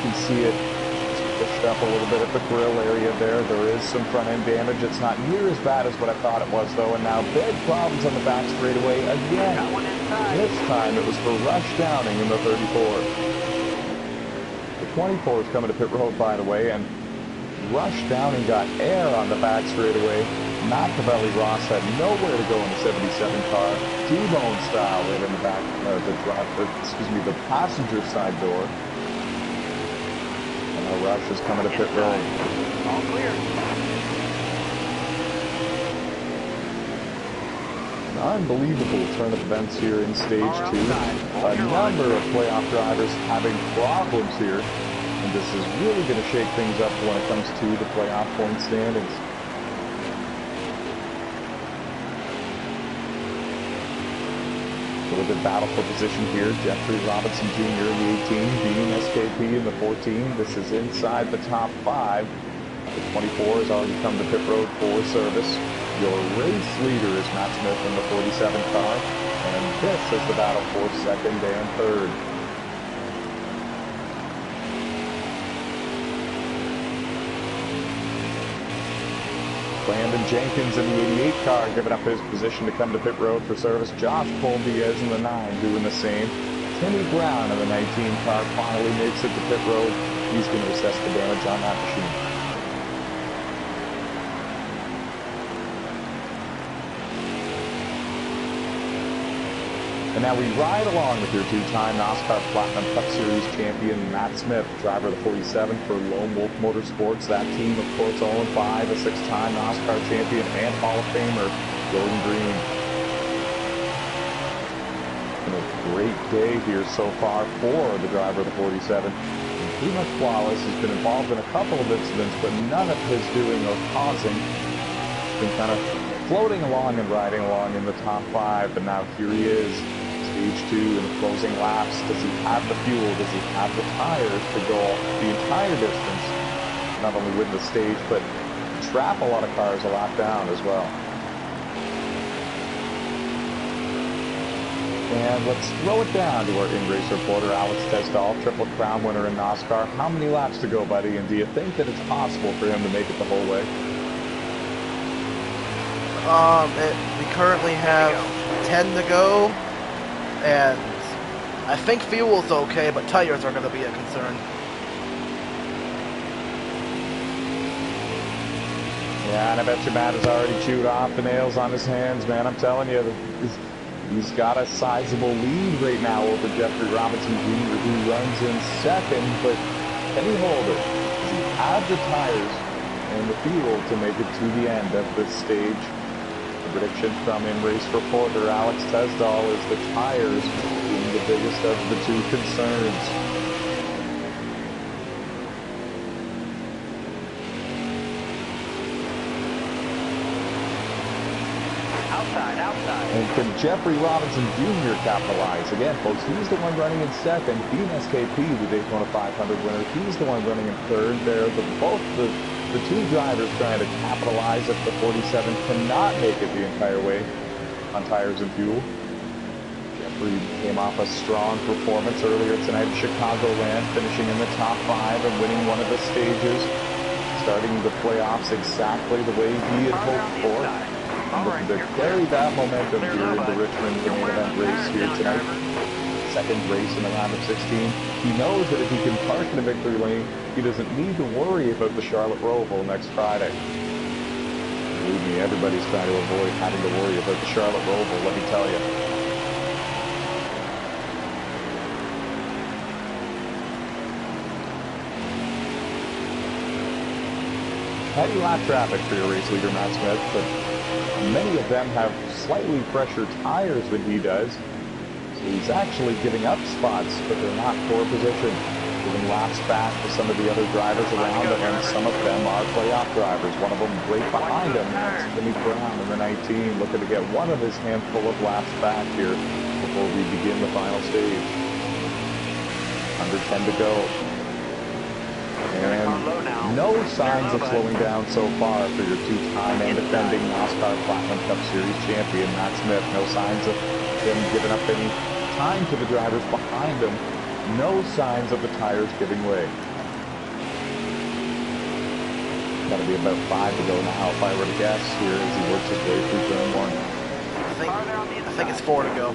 [SPEAKER 2] can see it pushed up a little bit at the grill area there. There is some front end damage. It's not near as bad as what I thought it was though, and now big problems on the back straightaway again. This time it was for Rush Downing in the 34. The 24 is coming to pit road, by the way, and Rush Downing got air on the back straightaway. Machiavelli Ross had nowhere to go in the 77 car. T-bone style right in the back, the passenger side door. And now Rush is coming to pit road.
[SPEAKER 3] All clear.
[SPEAKER 2] An unbelievable turn of events here in stage 2. A number of playoff drivers having problems here. And this is really going to shake things up when it comes to the playoff point standings. A little bit battle for position here. Jeffrey Robinson Jr. in the 18, beating SKP in the 14. This is inside the top 5. The 24 has already come to pit road for service. Your race leader is Matt Smith in the 47 car. And this is the battle for second and third. Brandon Jenkins in the 88 car giving up his position to come to pit road for service. Josh Coldiez in the 9 doing the same. Timmy Brown in the 19 car finally makes it to pit road. He's going to assess the damage on that machine. And now we ride along with your two-time NOSSCAR Platinum Cup Series champion, Matt Smith, driver of the 47 for Lone Wolf Motorsports. That team, of course, 0-5, a 6-time NOSSCR champion and Hall of Famer, Jordan Green. Been a great day here so far for the driver of the 47. Pretty much flawless. He's been involved in a couple of incidents, but none of his doing or causing. He's been kind of floating along and riding along in the top 5, but now here he is. Stage 2 in the closing laps. Does he have the fuel? Does he have the tires to go the entire distance? Not only win the stage, but trap a lot of cars a lap down as well. And let's throw it down to our in-race reporter, Alex Tesdall, Triple Crown winner in NOSSCAR. How many laps to go, buddy? And do you think that it's possible for him to make it the whole way?
[SPEAKER 1] We currently have 10 to go. And I think fuel's okay, but tires are going to be a concern.
[SPEAKER 2] Yeah, and I bet you Matt has already chewed off the nails on his hands, man. I'm telling you, he's got a sizable lead right now over Jeffrey Robinson Jr., who runs in second, but can he hold it? Does he have the tires and the fuel to make it to the end of this stage? Prediction from in-race reporter Alex Tesdall is the tires being the biggest of the two concerns.
[SPEAKER 3] Outside.
[SPEAKER 2] And can Jeffrey Robinson Jr. capitalize? Again, folks, he's the one running in second. Being SKP, the Daytona 500 winner, he's the one running in third. They're both the two drivers trying to capitalize if the 47 cannot make it the entire way on tires and fuel. Jeffrey came off a strong performance earlier tonight in Chicagoland, finishing in the top 5 and winning one of the stages, starting the playoffs exactly the way he had hoped for. And looking to carry that momentum here into Richmond, the main event race here tonight. Second race in the round of 16. He knows that if he can park in the victory lane, he doesn't need to worry about the Charlotte Roval next Friday. Believe me, everybody's trying to avoid having to worry about the Charlotte Roval, let me tell you. Heavy lap traffic for your race leader, Matt Smith, but many of them have slightly fresher tires than he does. He's actually giving up spots, but they're not poor position. Giving laps back to some of the other drivers around him, and some of them are playoff drivers. One of them right behind him, that's Timmy Brown in the 19, looking to get one of his handful of laps back here before we begin the final stage. Under 10 to go. And no signs of slowing down so far for your two-time and defending NOSSCAR Platinum Cup Series champion, Matt Smith. No signs of him giving up any time to the drivers behind him. No signs of the tires giving way. got to be about 5 to go now, if I were to guess, here as he works his way through turn 1.
[SPEAKER 1] I think it's 4 to go.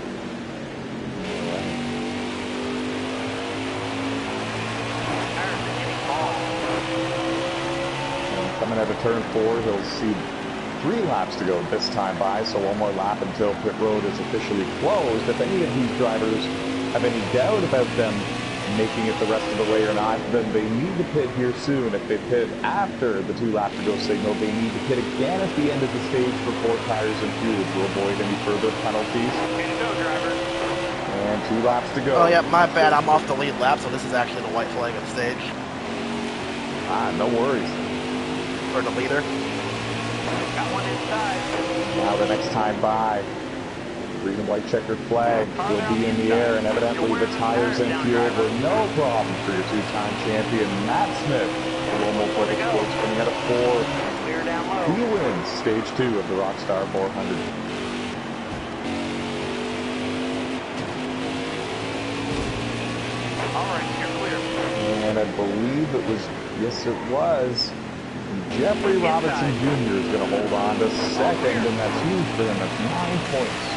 [SPEAKER 2] And coming out of turn 4, he'll see 3 laps to go this time by, so one more lap until pit road is officially closed. If any of these drivers have any doubt about them making it the rest of the way or not, then they need to pit here soon. If they pit after the 2 lap to go signal, they need to pit again at the end of the stage for 4 tires and fuel to avoid any further penalties. And 2 laps to go.
[SPEAKER 1] Oh yeah, my bad. I'm off the lead lap, so this is actually the white flag of the stage.
[SPEAKER 2] No worries.
[SPEAKER 1] For the leader.
[SPEAKER 3] Got one inside.
[SPEAKER 2] Now the next time by, green and white checkered flag will be in the air, and evidently the tires and fuel were no problem for your 2-time champion, Matt Smith. The Low Motorsports coming out of 4.
[SPEAKER 3] Clear down low.
[SPEAKER 2] He wins stage 2 of the Rockstar 400.
[SPEAKER 3] All right, you're clear.
[SPEAKER 2] And I believe it was, yes it was, Jeffrey Robinson Jr. is going to hold on to second, and that's huge for him. That's 9 points.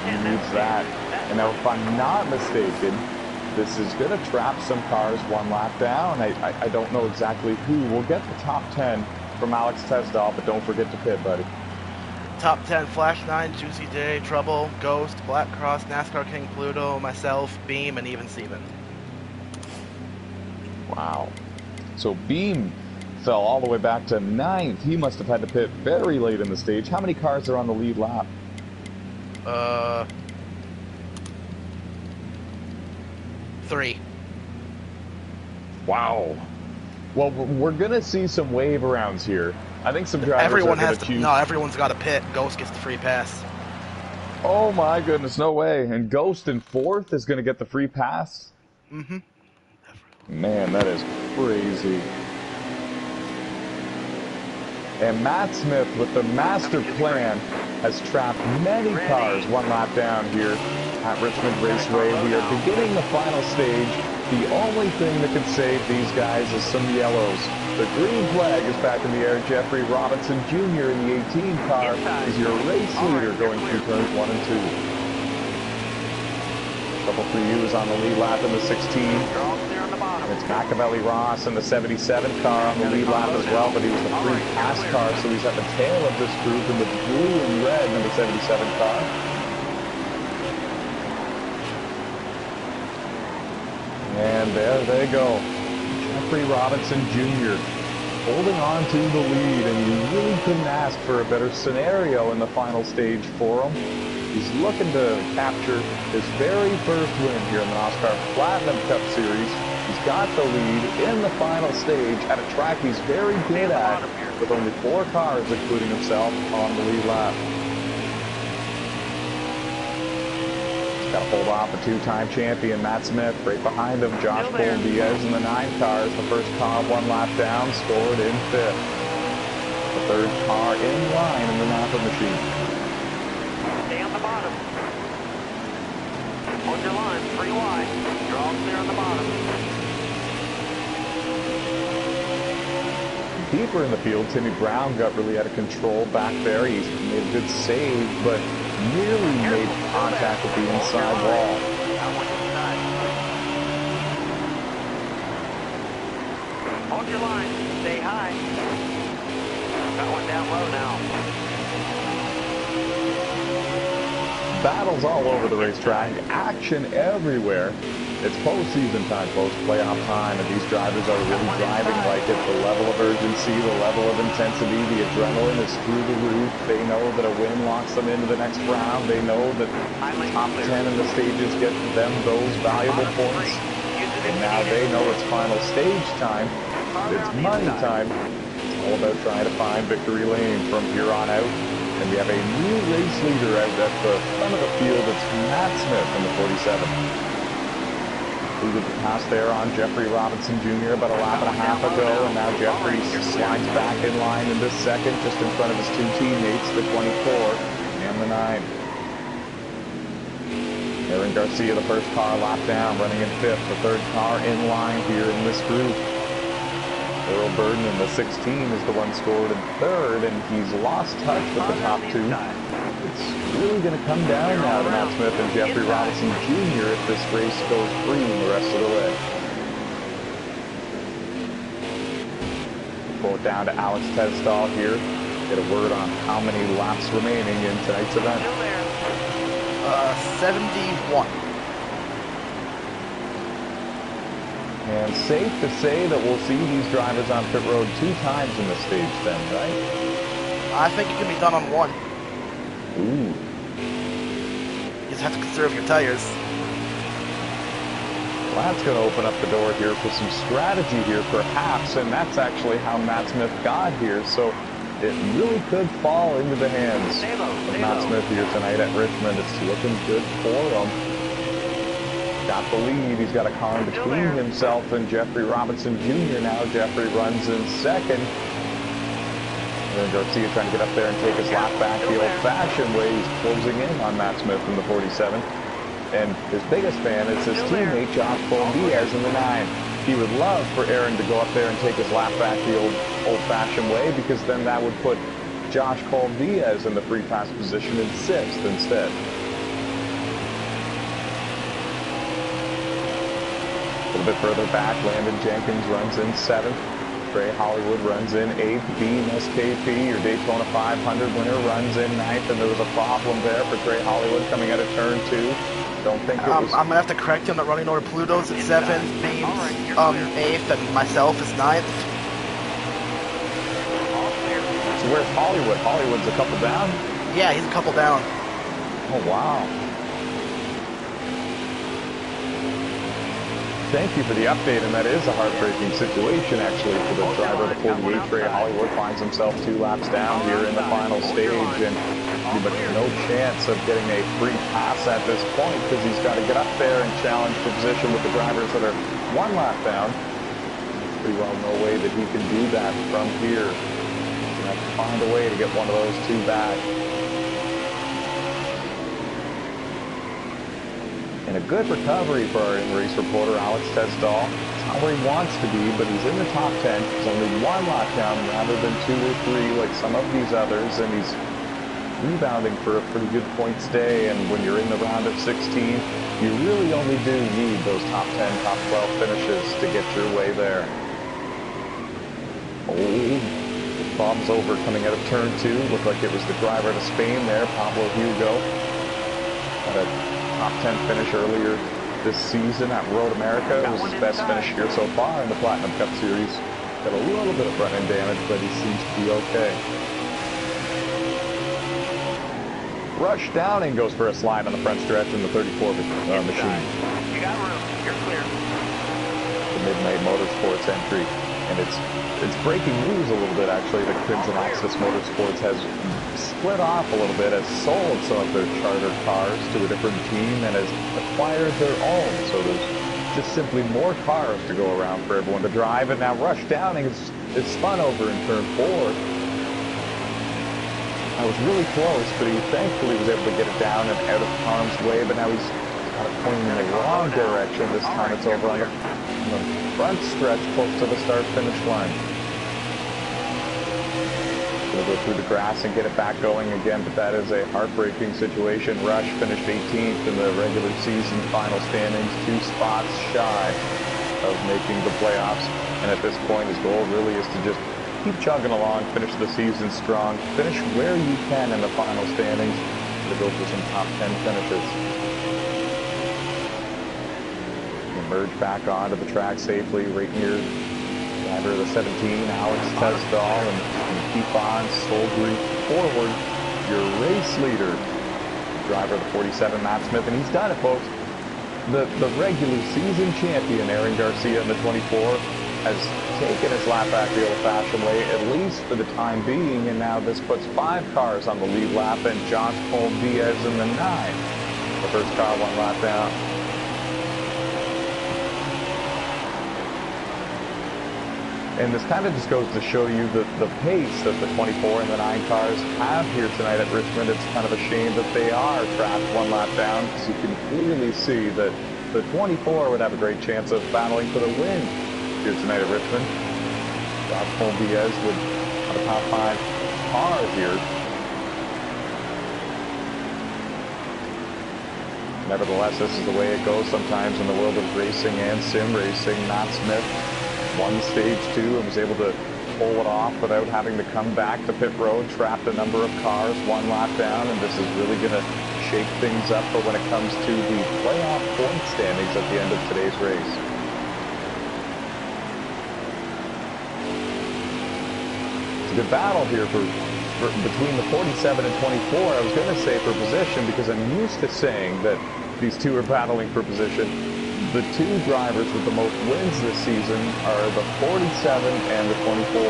[SPEAKER 2] He needs that. And now, if I'm not mistaken, this is going to trap some cars 1 lap down. I don't know exactly who. We'll get the top 10 from Alex Tesdall, but don't forget to pit, buddy.
[SPEAKER 1] Top 10, Flash 9, Juicy J, Trouble, Ghost, Black Cross, NASCAR King Pluto, myself, Beam, and even Steven.
[SPEAKER 2] Wow. So Beam fell all the way back to 9th. He must have had to pit very late in the stage. How many cars are on the lead lap?
[SPEAKER 1] 3.
[SPEAKER 2] Wow. Well, we're going to see some wave arounds here. I think some drivers
[SPEAKER 1] Everyone
[SPEAKER 2] are
[SPEAKER 1] has
[SPEAKER 2] to
[SPEAKER 1] to.
[SPEAKER 2] choose.
[SPEAKER 1] No, everyone's got to pit. Ghost gets the free pass.
[SPEAKER 2] Oh my goodness, no way. And Ghost in 4th is going to get the free pass?
[SPEAKER 1] Mm-hmm.
[SPEAKER 2] Man, that is crazy. And Matt Smith, with the master plan, has trapped many cars 1 lap down here at Richmond Raceway. We are beginning the final stage. The only thing that can save these guys is some yellows. The green flag is back in the air. Jeffrey Robinson Jr. in the 18 car is your race leader going through turns 1 and 2. Trouble for you is on the lead lap in the 16. It's Machiavelli Ross in the 77 car on the lead lap as well, but he was the free pass car, so he's at the tail of this group in the blue and red number 77 car. And there they go. Jeffrey Robinson Jr. holding on to the lead, and you really couldn't ask for a better scenario in the final stage for him. He's looking to capture his very first win here in the NOSSCAR Platinum Cup Series. He's got the lead in the final stage at a track he's very good at, with only 4 cars, including himself, on the lead lap. He's got to hold off a 2-time champion, Matt Smith. Right behind him, Josh Cole-Diaz in the 9 cars. The first car 1 lap down, scored in 5th. The 3rd car in line in the Napa machine.
[SPEAKER 3] Stay on the bottom. Hold your line, 3 wide. You're all clear on the bottom.
[SPEAKER 2] Deeper in the field, Timmy Brown got really out of control back there. He made a good save, but nearly made contact with the inside wall.
[SPEAKER 3] That one inside. Hold your line, stay high. That one down low now.
[SPEAKER 2] Battles all over the racetrack, action everywhere. It's postseason time, post-playoff time, and these drivers are really driving like it. The level of urgency, the level of intensity, the adrenaline is through the roof. They know that a win locks them into the next round. They know that top 10 in the stages get them those valuable points. And now they know it's final stage time. It's money time. It's all about trying to find victory lane from here on out. And we have a new race leader out at the front of the field. It's Matt Smith in the 47. Completed the pass there on Jeffrey Robinson Jr. about a lap and a half ago, and now Jeffrey slides back in line into second, just in front of his 2 teammates, the 24 and the 9. Aaron Garcia, the first car lap down, running in 5th, the 3rd car in line here in this group. Earl Burden in the 16 is the one scored in third, and he's lost touch with the top two. It's really going to come down now to Matt Smith and Jeffrey Robinson Jr. if this race goes green the rest of the way. Pull it down to Alex Tesdall here. Get a word on how many laps remaining in tonight's event.
[SPEAKER 1] 71.
[SPEAKER 2] And safe to say that we'll see these drivers on pit road 2 times in the stage then, right?
[SPEAKER 1] I think it can be done on one.
[SPEAKER 2] Ooh.
[SPEAKER 1] You just have to conserve your tires.
[SPEAKER 2] Well, that's going to open up the door here for some strategy here perhaps, and that's actually how Matt Smith got here, so it really could fall into the hands of Matt Smith here tonight at Richmond. It's looking good for him. Got the lead. He's got a car in between himself and Jeffrey Robinson Jr. now. Jeffrey runs in second. And Garcia trying to get up there and take his lap back the old-fashioned way. He's closing in on Matt Smith in the 47. And his biggest fan is his teammate, Josh Diaz in the 9. He would love for Aaron to go up there and take his lap back the old-fashioned way, because then that would put Josh Diaz in the free pass position in 6th instead. A little bit further back, Landon Jenkins runs in 7th. Trey Hollywood runs in 8th. Beam SKP, your Daytona 500 winner, runs in 9th, and there was a problem there for Trey Hollywood coming out of turn 2. Don't think it was...
[SPEAKER 1] I'm going to have to correct him that running order Pluto's at 7th, Beam's 8th, and myself is 9th.
[SPEAKER 2] So where's Hollywood? Hollywood's a couple down?
[SPEAKER 1] Yeah, he's a couple down.
[SPEAKER 2] Oh, wow. Thank you for the update, and that is a heartbreaking situation, actually, for the driver of the 48. Trey Hollywood finds himself 2 laps down here in the final stage, and but no chance of getting a free pass at this point, because he's got to get up there and challenge for position with the drivers that are 1 lap down. There's pretty well no way that he can do that from here. He's going to have to find a way to get one of those 2 back. And a good recovery for our in-race reporter, Alex Tesdall. It's not where he wants to be, but he's in the top 10. He's only 1 lap down rather than 2 or 3 like some of these others, and he's rebounding for a pretty good points day. And when you're in the round of 16, you really only do need those top 10, top 12 finishes to get your way there. Oh, the problem's over coming out of turn 2. Looked like it was the driver to Spain there, Pablo Hugo. Had a top 10 finish earlier this season at Road America. It was his best finish here so far in the Platinum Cup Series. Got a little bit of front-end damage, but he seems to be okay. Rush Downing goes for a slide on the front stretch in the 34 machine.
[SPEAKER 3] You got room. You're clear.
[SPEAKER 2] The Midnight Motorsports entry. And it's breaking news a little bit, actually, that Crimson Access Motorsports has split off a little bit, has sold some of their charter cars to a different team and has acquired their own. So there's just simply more cars to go around for everyone to drive. And now Rush Downing is spun over in turn 4. I was really close, but he thankfully was able to get it down and out of harm's way. But now he's kind of pointing in the wrong direction. This time it's over on the front stretch close to the start-finish line. Gonna go through the grass and get it back going again, but that is a heartbreaking situation. Rush finished 18th in the regular season final standings, 2 spots shy of making the playoffs. And at this point, his goal really is to just keep chugging along, finish the season strong, finish where you can in the final standings to go for some top 10 finishes. Emerge back onto the track safely right near driver of the 17, Alex Tesdall, and keep on soldiering forward. Your race leader, driver of the 47, Matt Smith, and he's done it, folks. The regular season champion, Aaron Garcia in the 24, has taken his lap back the old-fashioned way, at least for the time being, and now this puts 5 cars on the lead lap, and Josh Diaz in the 9. The first car 1 lap down. And this kind of just goes to show you the pace that the 24 and the 9 cars have here tonight at Richmond. It's kind of a shame that they are trapped 1 lap down, because you can clearly see that the 24 would have a great chance of battling for the win here tonight at Richmond. Paul Diaz would have a top 5 car here. Nevertheless, this is the way it goes sometimes in the world of racing and sim racing. Matt Smith won stage 2 and was able to pull it off without having to come back to pit road, trapped a number of cars, 1 lap down, and this is really going to shake things up for when it comes to the playoff point standings at the end of today's race. It's a good battle here for between the 47 and 24. I was going to say for position because I'm used to saying that these two are battling for position. The two drivers with the most wins this season are the 47 and the 24.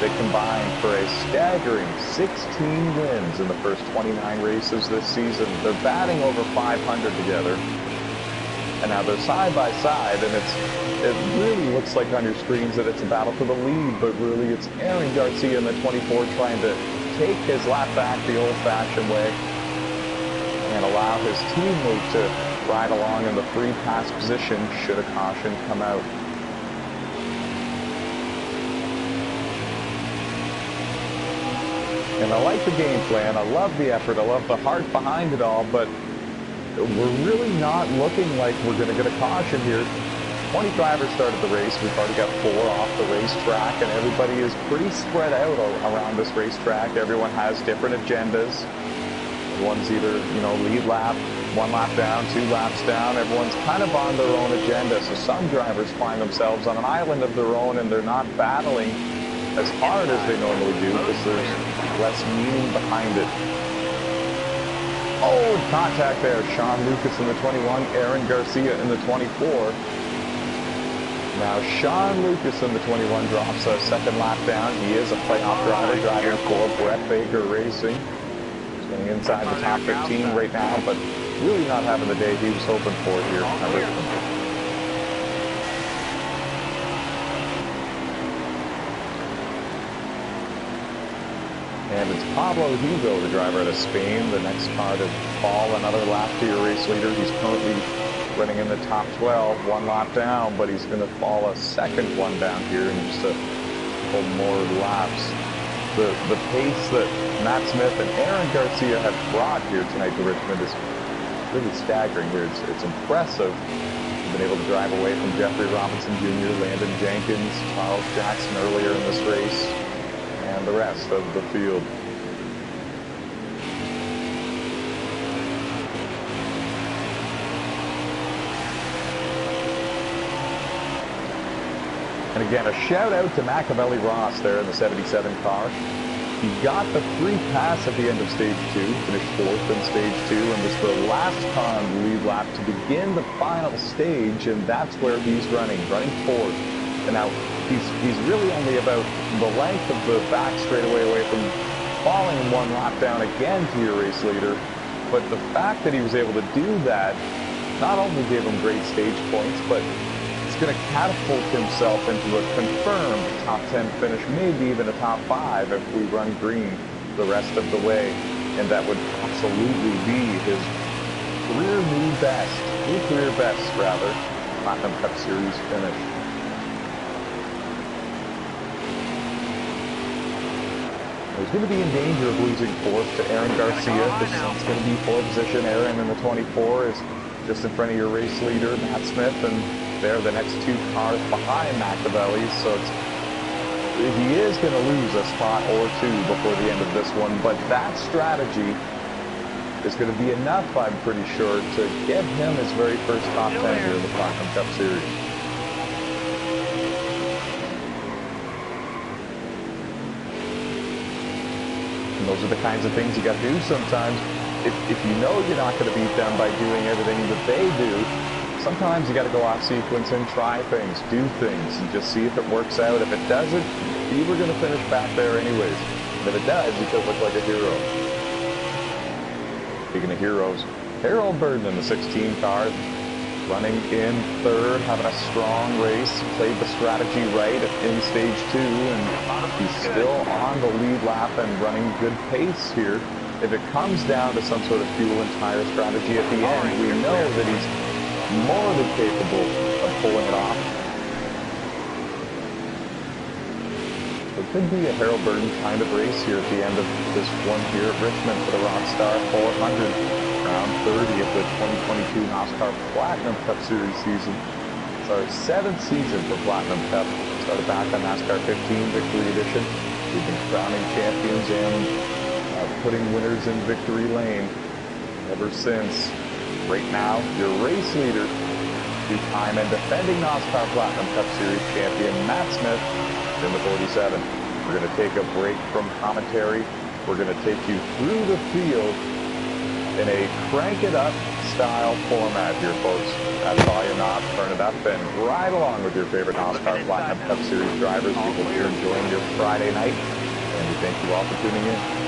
[SPEAKER 2] They combined for a staggering 16 wins in the first 29 races this season. They're batting over 500 together. And now they're side by side, and it really looks like on your screens that it's a battle for the lead, but really it's Aaron Garcia in the 24 trying to take his lap back the old-fashioned way and allow his teammate to ride along in the free pass position should a caution come out. And I like the game plan, I love the effort, I love the heart behind it all, but we're really not looking like we're going to get a caution here. 20 drivers started the race. We've already got 4 off the racetrack, and everybody is pretty spread out around this racetrack. Everyone has different agendas. One's either, lead lap, 1 lap down, 2 laps down. Everyone's kind of on their own agenda. So some drivers find themselves on an island of their own, and they're not battling as hard as they normally do because there's less meaning behind it. Oh, contact there. Sean Lucas in the 21, Aaron Garcia in the 24. Now, Sean Lucas in the 21 drops a 2nd lap down. He is a playoff driver driving for Brett Baker Racing. He's getting inside the top 15 right now, but really not having the day he was hoping for here at Richmond. And it's Pablo Hugo, the driver out of Spain, the next car to fall another lap to your race leader. He's currently running in the top 12, 1 lap down, but he's going to fall a 2nd one down here in just a couple more laps. The pace that Matt Smith and Aaron Garcia have brought here tonight to Richmond is really staggering here. It's impressive. They've been able to drive away from Jeffrey Robinson Jr., Landon Jenkins, Charles Jackson earlier in this race, and the rest of the field. And again, a shout out to Machiavelli Ross there in the 77 car. He got the free pass at the end of stage 2, finished 4th in stage 2, and was the last car on the lead lap to begin the final stage, and that's where he's running 4th. And now he's really only about the length of the back straightaway away from falling 1 lap down again to your race leader. But the fact that he was able to do that not only gave him great stage points, but it's going to catapult himself into a confirmed top 10 finish, maybe even a top 5 if we run green the rest of the way. And that would absolutely be his career best, Platinum Cup Series finish. He's going to be in danger of losing 4th to Aaron Garcia. This is going to be 4th position. Aaron in the 24 is just in front of your race leader, Matt Smith, and they're the next 2 cars behind Machiavelli. So he is going to lose a spot or 2 before the end of this one. But that strategy is going to be enough, I'm pretty sure, to get him his very first top 10 here in the Platinum Cup Series. And those are the kinds of things you got to do sometimes. If you know you're not going to beat them by doing everything that they do, sometimes you got to go off sequence and try things, do things, and just see if it works out. If it doesn't, you were going to finish back there anyways. And if it does, you could look like a hero. Speaking of heroes, Harold Burden in the 16 car, running in 3rd, having a strong race, played the strategy right in stage 2, and he's still on the lead lap and running good pace here. If it comes down to some sort of fuel and tire strategy at the end, we know that he's more than capable of pulling it off. could be a Harold Burton kind of race here at the end of this one here at Richmond for the Rockstar 400. Round 30 of the 2022 NOSSCAR Platinum Cup Series season. It's our 7th season for Platinum Cup. Started back on NASCAR 15 Victory Edition. We've been crowning champions and putting winners in victory lane ever since. Right now, your race leader, two-time and defending NOSSCAR Platinum Cup Series champion Matt Smith in the 47. We're going to take a break from commentary. We're going to take you through the field in a crank it up style format here, folks. That's all your knobs, turn it up, and ride along with your favorite NOSSCAR Platinum Cup Series drivers. We hope you're enjoying your Friday night, and we thank you all for tuning in.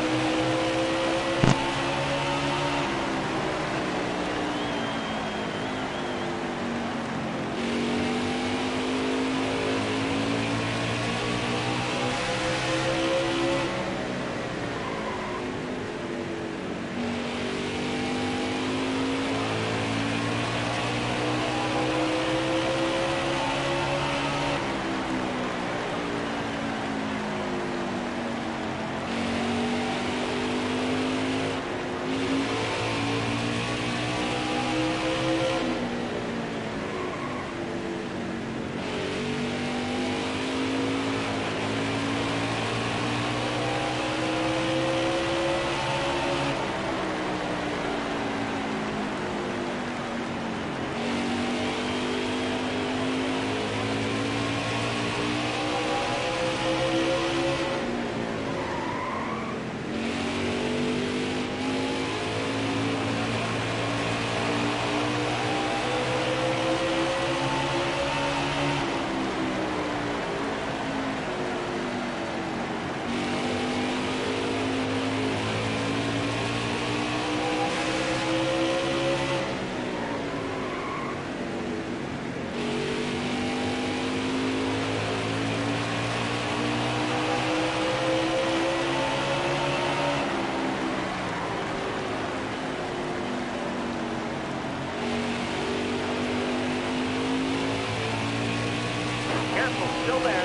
[SPEAKER 3] Still there.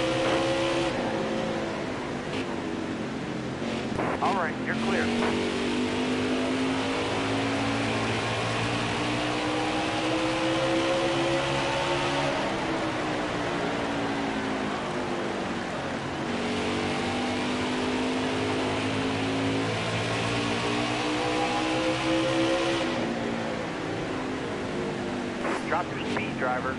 [SPEAKER 3] All right, you're clear. Drop your speed, driver.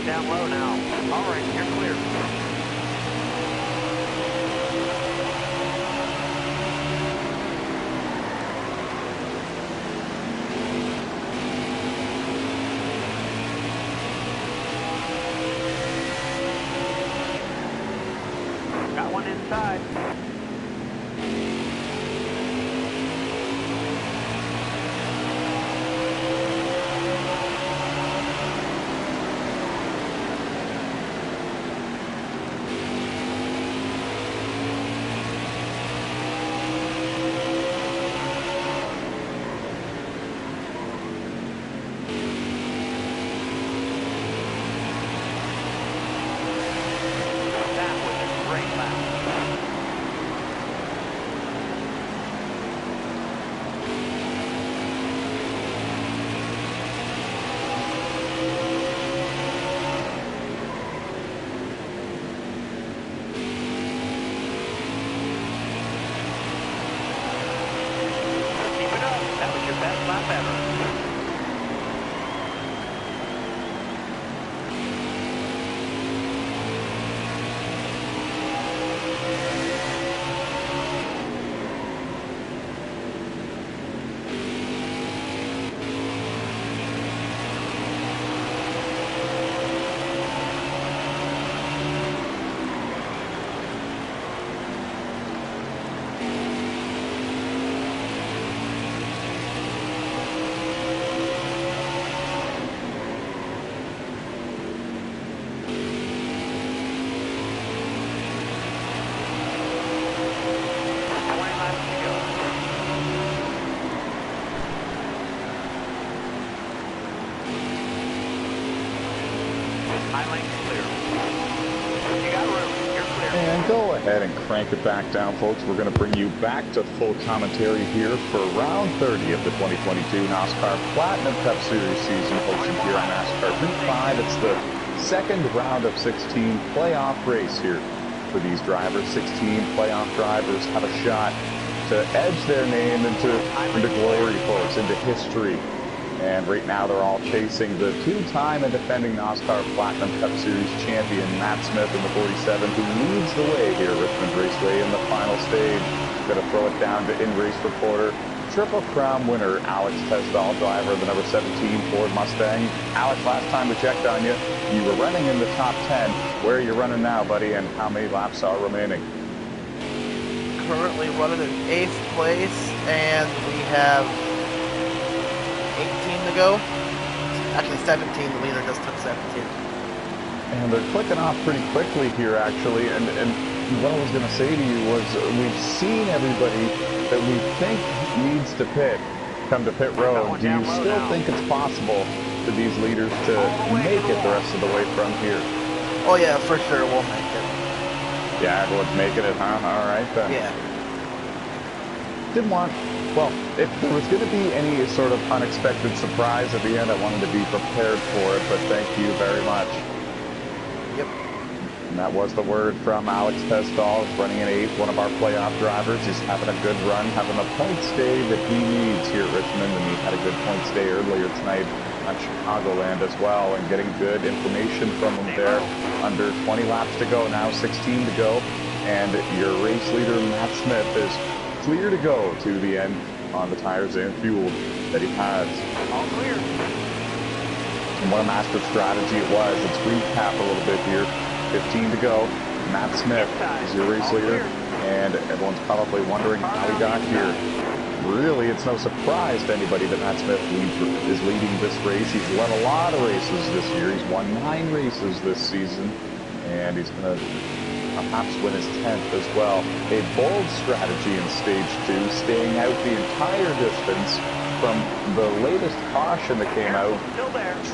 [SPEAKER 3] down low now. All right, you're clear. Got one inside. That was a great lap. Keep it up. That was your best lap ever.
[SPEAKER 2] And go ahead and crank it back down, folks. We're going to bring you back to full commentary here for round 30 of the 2022 NOSSCAR Platinum Cup Series season, hosted here on NASCAR Heat 5. It's the second round of 16 playoff race here for these drivers. 16 playoff drivers have a shot to edge their name into glory, folks, into history. And right now they're all chasing the two-time and defending NOSSCAR Platinum Cup Series champion, Matt Smith in the 47, who leads the way here at Richmond Raceway in the final stage. Going to throw it down to in-race reporter, Triple Crown winner, Alex Tesdall, driver of the number 17 Ford Mustang. Alex, last time we checked on you, you were running in the top 10. Where are you running now, buddy, and how many laps are remaining?
[SPEAKER 1] Currently running in 8th place, and we have 18 to go. Actually 17, the leader just took 17.
[SPEAKER 2] And they're clicking off pretty quickly here, actually. And what I was going to say to you was we've seen everybody that we think needs to pit come to pit road. Do you still think it's possible for these leaders to make it the rest of the way from here?
[SPEAKER 1] Oh yeah, for sure we'll make it.
[SPEAKER 2] Yeah, everyone's making it, huh? All right, then.
[SPEAKER 1] Yeah.
[SPEAKER 2] Didn't want... Well, if there was going to be any sort of unexpected surprise at the end, I wanted to be prepared for it, but thank you very much.
[SPEAKER 1] Yep.
[SPEAKER 2] And that was the word from Alex Tesdall, running in 8th, one of our playoff drivers. He's having a good run, having a point stay that he needs here at Richmond, and he had a good point stay earlier tonight on Chicagoland as well, and getting good information from him there. Under 20 laps to go now, 16 to go, and your race leader, Matt Smith, is clear to go to the end on the tires and fuel that he has.
[SPEAKER 3] All clear.
[SPEAKER 2] And what a master strategy it was. Let's recap a little bit here. 15 to go. Matt Smith is your race leader, and everyone's probably wondering how he got here. Really, it's no surprise to anybody that Matt Smith is leading this race. He's won a lot of races this year. He's won 9 races this season, and he's going to perhaps win his 10th as well. A bold strategy in stage 2, staying out the entire distance from the latest caution that came out.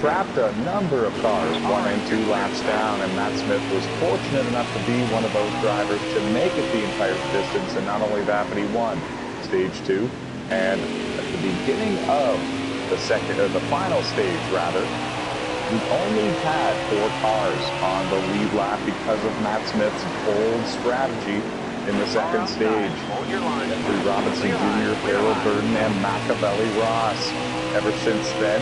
[SPEAKER 2] Trapped a number of cars, 1 and 2 laps down, and Matt Smith was fortunate enough to be one of those drivers to make it the entire distance, and not only that, but he won stage 2. And at the beginning of the final stage, rather, we only had 4 cars on the lead lap because of Matt Smith's bold strategy in the second stage. Jeffrey Robinson Jr., Harold Burton, and Machiavelli Ross. Ever since then,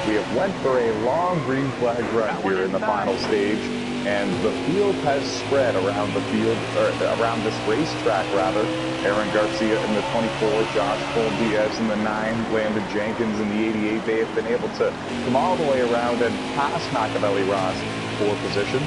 [SPEAKER 2] We have went for a long green flag run here in the final stage, and the field has spread around the field, or around this racetrack rather. Aaron Garcia in the 24, Josh Cole-Diaz in the 9, Landon Jenkins in the 88. They have been able to come all the way around and pass Machiavelli Ross for position.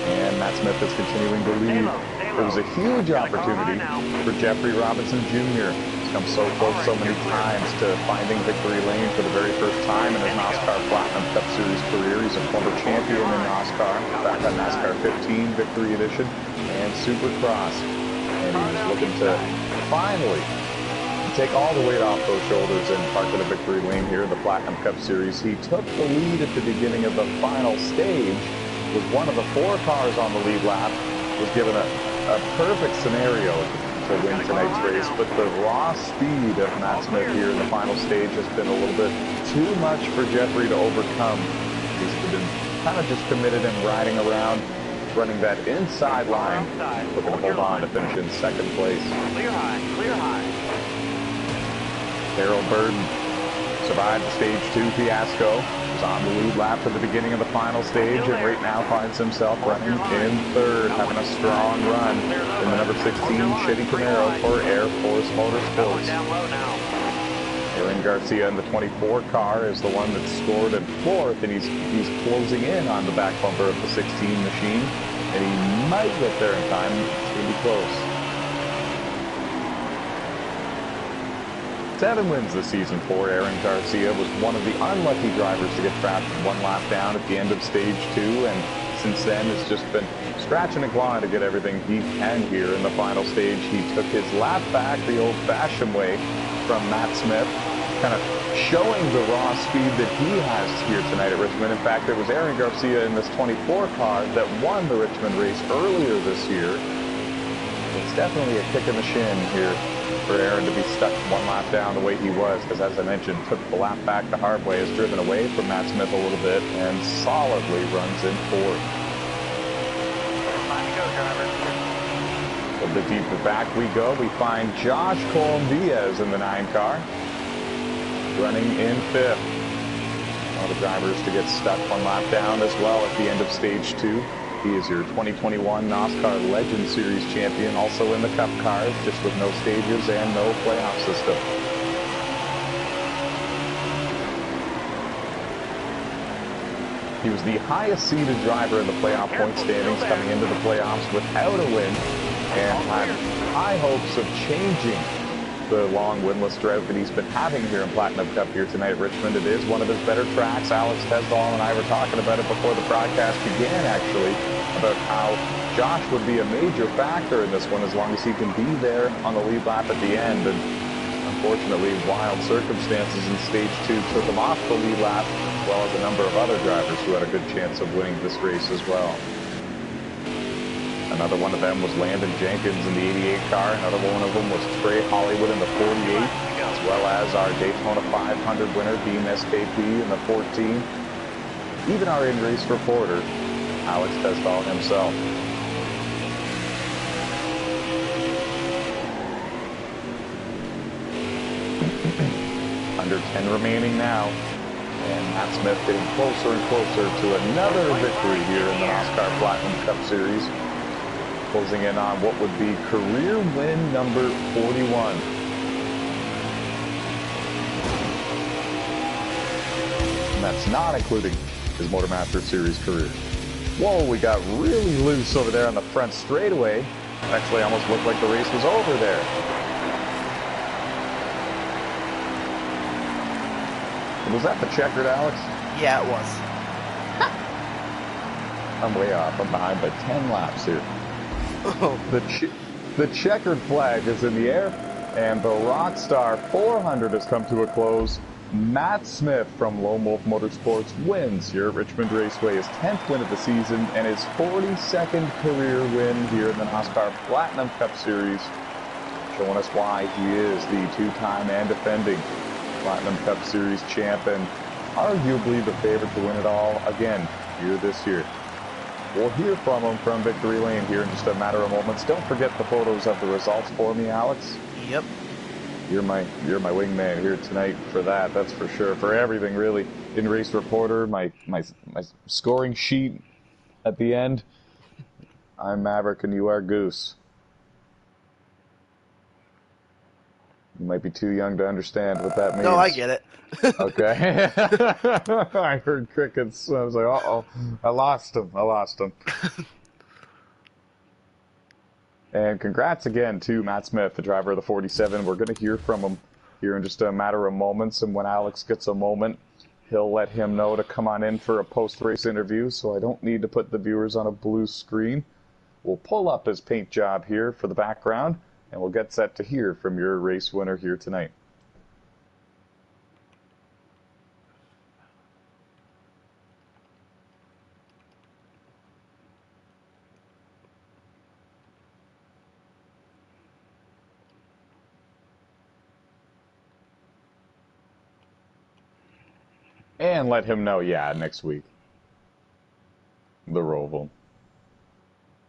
[SPEAKER 2] And Matt Smith is continuing to lead. It was a huge opportunity for Jeffrey Robinson Jr. He's come so close so many times to finding victory lane for the very first time in his NOSSCAR Platinum Cup Series career. He's a former champion in NOSSCAR, back on NOSSCAR 15 Victory Edition and Supercross. And he's looking to finally take all the weight off those shoulders and park in a victory lane here in the Platinum Cup Series. He took the lead at the beginning of the final stage, was one of the 4 cars on the lead lap, was given a perfect scenario to win tonight's race, but the raw speed of Matt Smith here in the final stage has been a little bit too much for Jeffrey to overcome. He's been kind of just committed and riding around, running that inside line, looking to hold on to finish in second place.
[SPEAKER 3] Clear high.
[SPEAKER 2] Harold Burden survived the stage 2 fiasco, was on the lead lap at the beginning of the final stage, and right now finds himself running in third, having a strong run in the number 16 Chevy Camaro for Air Force Motorsports. Aaron Garcia in the 24 car is the one that scored in 4th, and he's closing in on the back bumper of the 16 machine, and he might get there in time. It's going to be close. 7 wins this season for Aaron Garcia. Was one of the unlucky drivers to get trapped 1 lap down at the end of stage 2, and since then has just been scratching and clawing to get everything he can here in the final stage. He took his lap back the old-fashioned way from Matt Smith, kind of showing the raw speed that he has here tonight at Richmond. In fact, it was Aaron Garcia in this 24 car that won the Richmond race earlier this year. It's definitely a kick in the shin here for Aaron to be stuck 1 lap down the way he was, because as I mentioned, took the lap back the hard way, has driven away from Matt Smith a little bit, and solidly runs in 4th.
[SPEAKER 3] Time to go, driver.
[SPEAKER 2] A bit deeper back we go. We find Josh Cole-Diaz in the 9 car, running in 5th. One of the drivers to get stuck 1 lap down as well at the end of stage 2. He is your 2021 NOSSCAR Legend Series champion, also in the Cup cars, just with no stages and no playoff system. He was the highest seeded driver in the playoff point standings coming into the playoffs without a win, and had high hopes of changing the long winless drought that he's been having here in Platinum Cup here tonight at Richmond. It is one of his better tracks. Alex Tesdall and I were talking about it before the broadcast began, actually, about how Josh would be a major factor in this one as long as he can be there on the lead lap at the end. And unfortunately, wild circumstances in stage 2 took him off the lead lap, as well as a number of other drivers who had a good chance of winning this race as well. Another one of them was Landon Jenkins in the 88 car. Another one of them was Trey Hollywood in the 48, as well as our Daytona 500 winner, Dean SKP, in the 14. Even our in-race reporter, Alex Tesdall himself. Under 10 remaining now. And Matt Smith getting closer and closer to another victory here in the NOSSCAR Platinum Cup Series. Closing in on what would be career win number 41. And that's not including his Motormaster Series career. Whoa, we got really loose over there on the front straightaway. Actually almost looked like the race was over there. Was that the checkered, Alex?
[SPEAKER 1] Yeah, it was.
[SPEAKER 2] I'm way off. I'm behind by 10 laps here. The checkered flag is in the air, and the Rockstar 400 has come to a close. Matt Smith from Lone Wolf Motorsports wins here at Richmond Raceway, his 10th win of the season and his 42nd career win here in the NOSSCAR Platinum Cup Series, showing us why he is the 2-time and defending Platinum Cup Series champ, and arguably the favorite to win it all again here this year. We'll hear from him from Victory Lane here in just a matter of moments. Don't forget the photos of the results for me, Alex.
[SPEAKER 1] Yep.
[SPEAKER 2] You're my wingman here tonight for that. That's for sure. For everything, really. In race reporter, my scoring sheet at the end. I'm Maverick and you are Goose. You might be too young to understand what that means.
[SPEAKER 1] No, I get it.
[SPEAKER 2] Okay. I heard crickets. I was like, uh-oh. I lost him. And congrats again to Matt Smith, the driver of the 47. We're going to hear from him here in just a matter of moments. And when Alex gets a moment, he'll let him know to come on in for a post-race interview. So I don't need to put the viewers on a blue screen. We'll pull up his paint job here for the background. And we'll get set to hear from your race winner here tonight. And let him know, yeah, next week. The Roval.